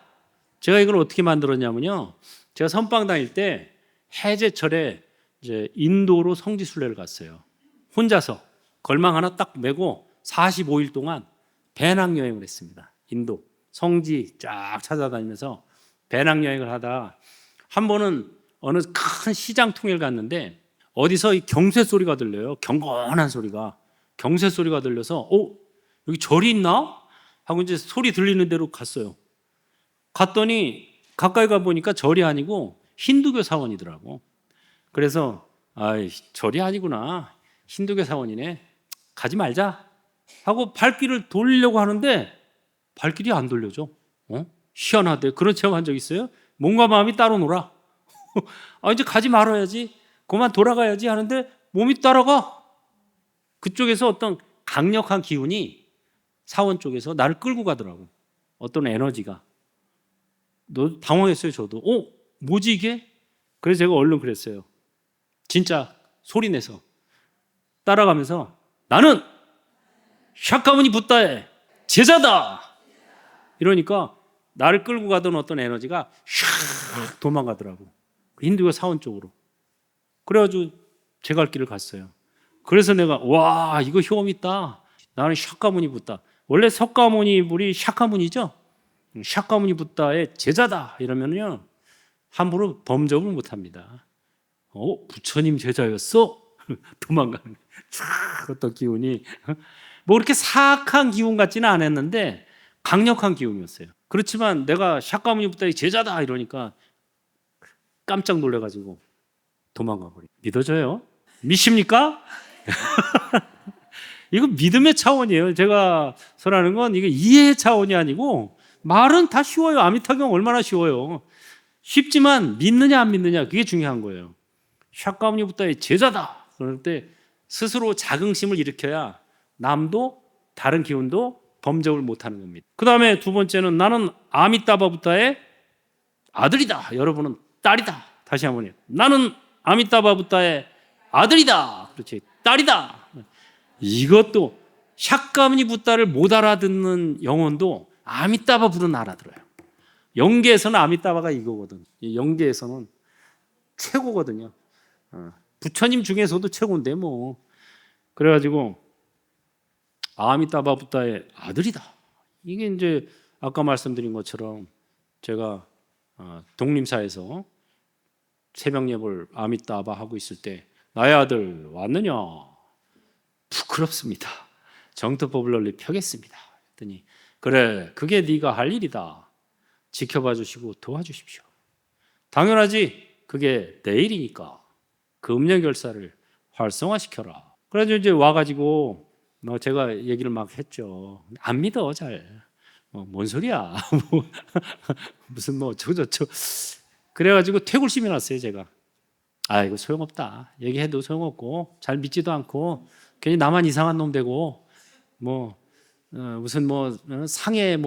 제가 이걸 어떻게 만들었냐면요. 제가 선방 다닐 때 해제철에 이제 인도로 성지순례를 갔어요. 혼자서 걸망 하나 딱 메고 45일 동안 배낭여행을 했습니다. 인도 성지 쫙 찾아다니면서 배낭여행을 하다 한 번은 어느 큰 시장 통일 갔는데 어디서 이 경쇠 소리가 들려요. 경건한 소리가. 경쇠 소리가 들려서 여기 절이 있나? 하고 이제 소리 들리는 대로 갔어요. 갔더니 가까이 가보니까 절이 아니고 힌두교 사원이더라고. 그래서 절이 아니구나. 힌두교 사원이네. 가지 말자 하고 발길을 돌리려고 하는데 발길이 안 돌려져. 희한하대. 그런 체험한 적 있어요? 몸과 마음이 따로 놀아. 이제 가지 말아야지. 그만 돌아가야지 하는데 몸이 따라가. 그쪽에서 어떤 강력한 기운이 사원 쪽에서 나를 끌고 가더라고. 어떤 에너지가. 너 당황했어요, 저도. 뭐지 이게? 그래서 제가 얼른 그랬어요. 진짜 소리 내서 따라가면서 나는 샤카무니 붓다의 제자다. 이러니까 나를 끌고 가던 어떤 에너지가 샥 도망가더라고. 힌두교 사원 쪽으로. 그래가지고 제 갈 길을 갔어요. 그래서 내가 와 이거 효험 있다. 나는 샤카무니 붓다. 원래 석가모니 불이 샤카무니죠. 샤카무니 붓다의 제자다 이러면요 함부로 범접을 못합니다. 부처님 제자였어? 도망가는 어떤 기운이 뭐 그렇게 사악한 기운 같지는 않았는데 강력한 기운이었어요. 그렇지만 내가 샤카무니 붓다의 제자다 이러니까 깜짝 놀래가지고 도망가 버려. 믿어져요? 믿습니까? 이거 믿음의 차원이에요. 제가 설하는 건 이게 이해의 차원이 아니고 말은 다 쉬워요. 아미타경 얼마나 쉬워요. 쉽지만 믿느냐 안 믿느냐 그게 중요한 거예요. 샤카무니 붓다의 제자다. 그럴 때 스스로 자긍심을 일으켜야 남도 다른 기운도 범접을 못하는 겁니다. 그 다음에 두 번째는 나는 아미타바 붓다의 아들이다. 여러분은 딸이다. 다시 한번 해요. 나는 아미타바 붓다의 아들이다. 그렇지. 딸이다. 이것도 샤카무니 붓다를 못 알아듣는 영혼도 아미타바 붓은 알아들어요. 영계에서는 아미타바가 이거거든. 영계에서는 최고거든요. 부처님 중에서도 최고인데 뭐. 그래가지고 아미타바 붓다의 아들이다. 이게 이제 아까 말씀드린 것처럼 제가 독림사에서 새벽 예불 아미타바 하고 있을 때 나의 아들 왔느냐? 부끄럽습니다. 정토법을 널리 펴겠습니다. 했더니 그래 그게 네가 할 일이다. 지켜봐 주시고 도와주십시오. 당연하지. 그게 내 일이니까 그 음력열사를 활성화시켜라. 그래서 이제 와가지고 제가 얘기를 막 했죠. 안 믿어 잘. 뭔 소리야. 무슨 저저저. 그래가지고 퇴골심이 났어요 제가. 이거 소용없다. 얘기해도 소용없고 잘 믿지도 않고 괜히 나만 이상한 놈 되고 무슨 상해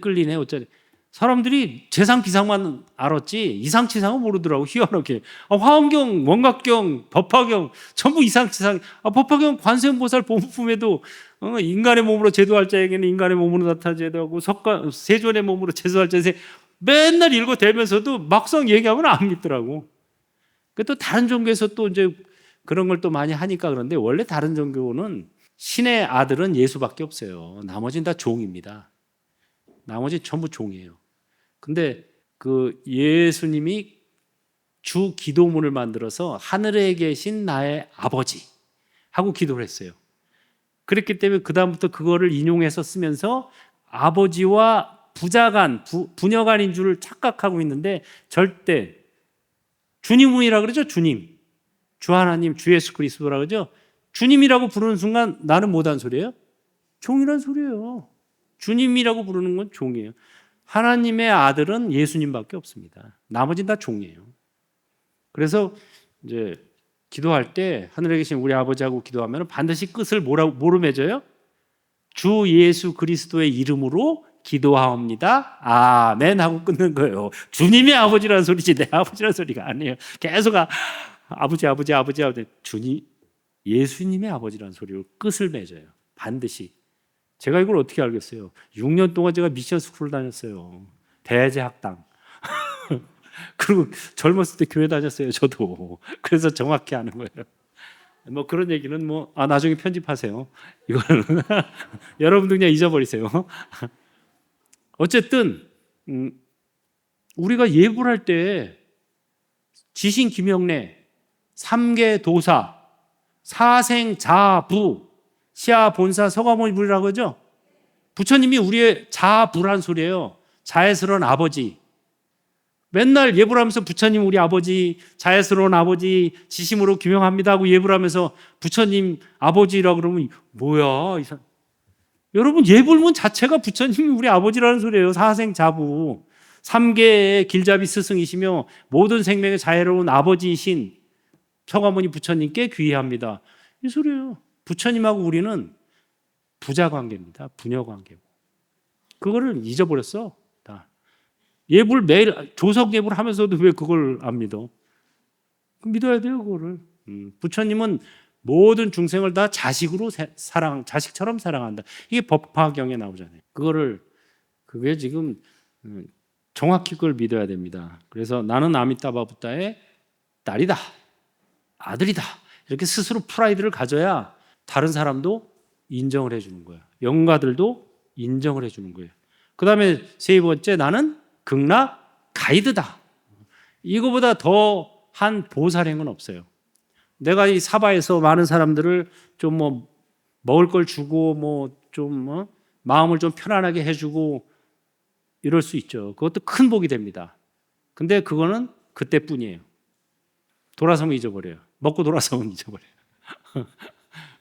끌리네 어쩌리. 사람들이 재상 기상만 알았지 이상치상은 모르더라고. 희한하게. 화엄경, 원각경, 법화경 전부 이상치상. 법화경 관세음보살 본품에도 인간의 몸으로 제도할 자에게는 인간의 몸으로 나타나 제도하고 세존의 몸으로 제도할 자에게 맨날 읽어대면서도 막상 얘기하면 안 믿더라고. 또 다른 종교에서 또 이제 그런 걸 또 많이 하니까 그런데 원래 다른 종교는 신의 아들은 예수밖에 없어요. 나머지는 다 종입니다. 나머지 전부 종이에요. 근데 그 예수님이 주 기도문을 만들어서 하늘에 계신 나의 아버지 하고 기도를 했어요. 그랬기 때문에 그 다음부터 그거를 인용해서 쓰면서 아버지와 부자간, 부녀간인 줄 착각하고 있는데 절대 주님이라 그러죠. 주님. 주 하나님, 주 예수 그리스도라 그러죠. 주님이라고 부르는 순간 나는 뭐단 소리예요? 종이란 소리예요. 주님이라고 부르는 건 종이에요. 하나님의 아들은 예수님밖에 없습니다. 나머지는 다 종이에요. 그래서 이제 기도할 때 하늘에 계신 우리 아버지하고 기도하면 반드시 끝을 뭐로 맺어요? 주 예수 그리스도의 이름으로 기도하옵니다. 아멘 하고 끊는 거예요. 주님의 아버지라는 소리지 내 아버지라는 소리가 아니에요. 계속 아버지 주님 예수님의 아버지라는 소리로 끝을 맺어요. 반드시. 제가 이걸 어떻게 알겠어요? 6년 동안 제가 미션 스쿨을 다녔어요. 대제학당. 그리고 젊었을 때 교회 다녔어요. 저도. 그래서 정확히 아는 거예요. 뭐 그런 얘기는 나중에 편집하세요. 이거는 여러분도 그냥 잊어버리세요. 어쨌든 우리가 예불 할 때 지신 김영래, 삼계 도사, 사생 자부, 시아 본사 서가모니 불이라고 하죠. 부처님이 우리의 자부란 소리예요. 자애스러운 아버지. 맨날 예불하면서 부처님 우리 아버지, 자애스러운 아버지, 지심으로 규명합니다 하고 예불하면서 부처님 아버지라고 그러면 뭐야? 여러분 예불문 자체가 부처님이 우리 아버지라는 소리예요. 사생자부. 삼계의 길잡이 스승이시며 모든 생명의 자애로운 아버지이신 서가모니 부처님께 귀의합니다. 이 소리예요. 부처님하고 우리는 부자 관계입니다. 부녀 관계고. 그거를 잊어버렸어. 다. 예불 매일 조석 예불 하면서도 왜 그걸 안 믿어? 믿어야 돼요, 그거를. 부처님은 모든 중생을 다 자식으로 자식처럼 사랑한다. 이게 법화경에 나오잖아요. 그게 지금 정확히 그걸 믿어야 됩니다. 그래서 나는 아미타바 부다의 딸이다, 아들이다. 이렇게 스스로 프라이드를 가져야 다른 사람도 인정을 해주는 거예요. 영가들도 인정을 해주는 거예요. 그 다음에 세 번째, 나는 극락 가이드다. 이거보다 더한 보살행은 없어요. 내가 이 사바에서 많은 사람들을 좀 먹을 걸 주고 마음을 좀 편안하게 해주고 이럴 수 있죠. 그것도 큰 복이 됩니다. 근데 그거는 그때뿐이에요. 돌아서면 잊어버려요. 먹고 돌아서면 잊어버려요.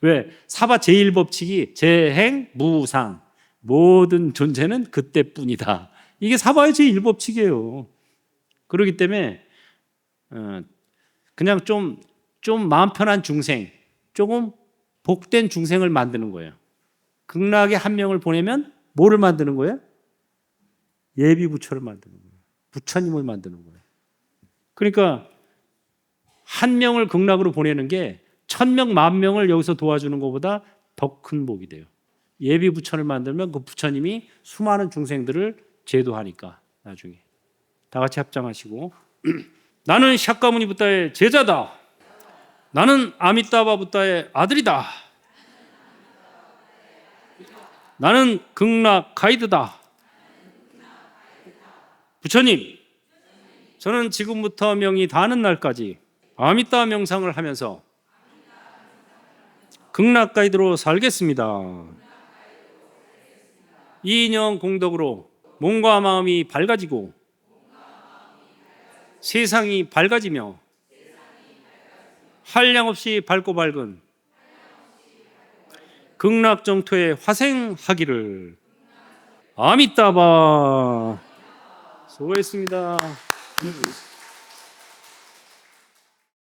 왜? 사바 제1법칙이 재행, 무상. 모든 존재는 그때뿐이다. 이게 사바의 제1법칙이에요. 그렇기 때문에 그냥 좀 마음 편한 중생, 조금 복된 중생을 만드는 거예요. 극락에 한 명을 보내면 뭐를 만드는 거예요? 예비부처를 만드는 거예요. 부처님을 만드는 거예요. 그러니까 한 명을 극락으로 보내는 게 1000명, 10,000명을 여기서 도와주는 것보다 더 큰 복이 돼요. 예비부처를 만들면 그 부처님이 수많은 중생들을 제도하니까 나중에. 다 같이 합장하시고 나는 샤카무니 부다의 제자다. 나는 아미타바 부다의 아들이다. 나는 극락 가이드다. 부처님, 저는 지금부터 명이 닿는 날까지 아미타 명상을 하면서 극락 가이드로 살겠습니다. 이 인연 공덕으로 몸과 마음이 밝아지고 세상이 밝아지며 한량없이 밝고 밝은 극락 정토에 화생하기를. 아미타바. 수고했습니다.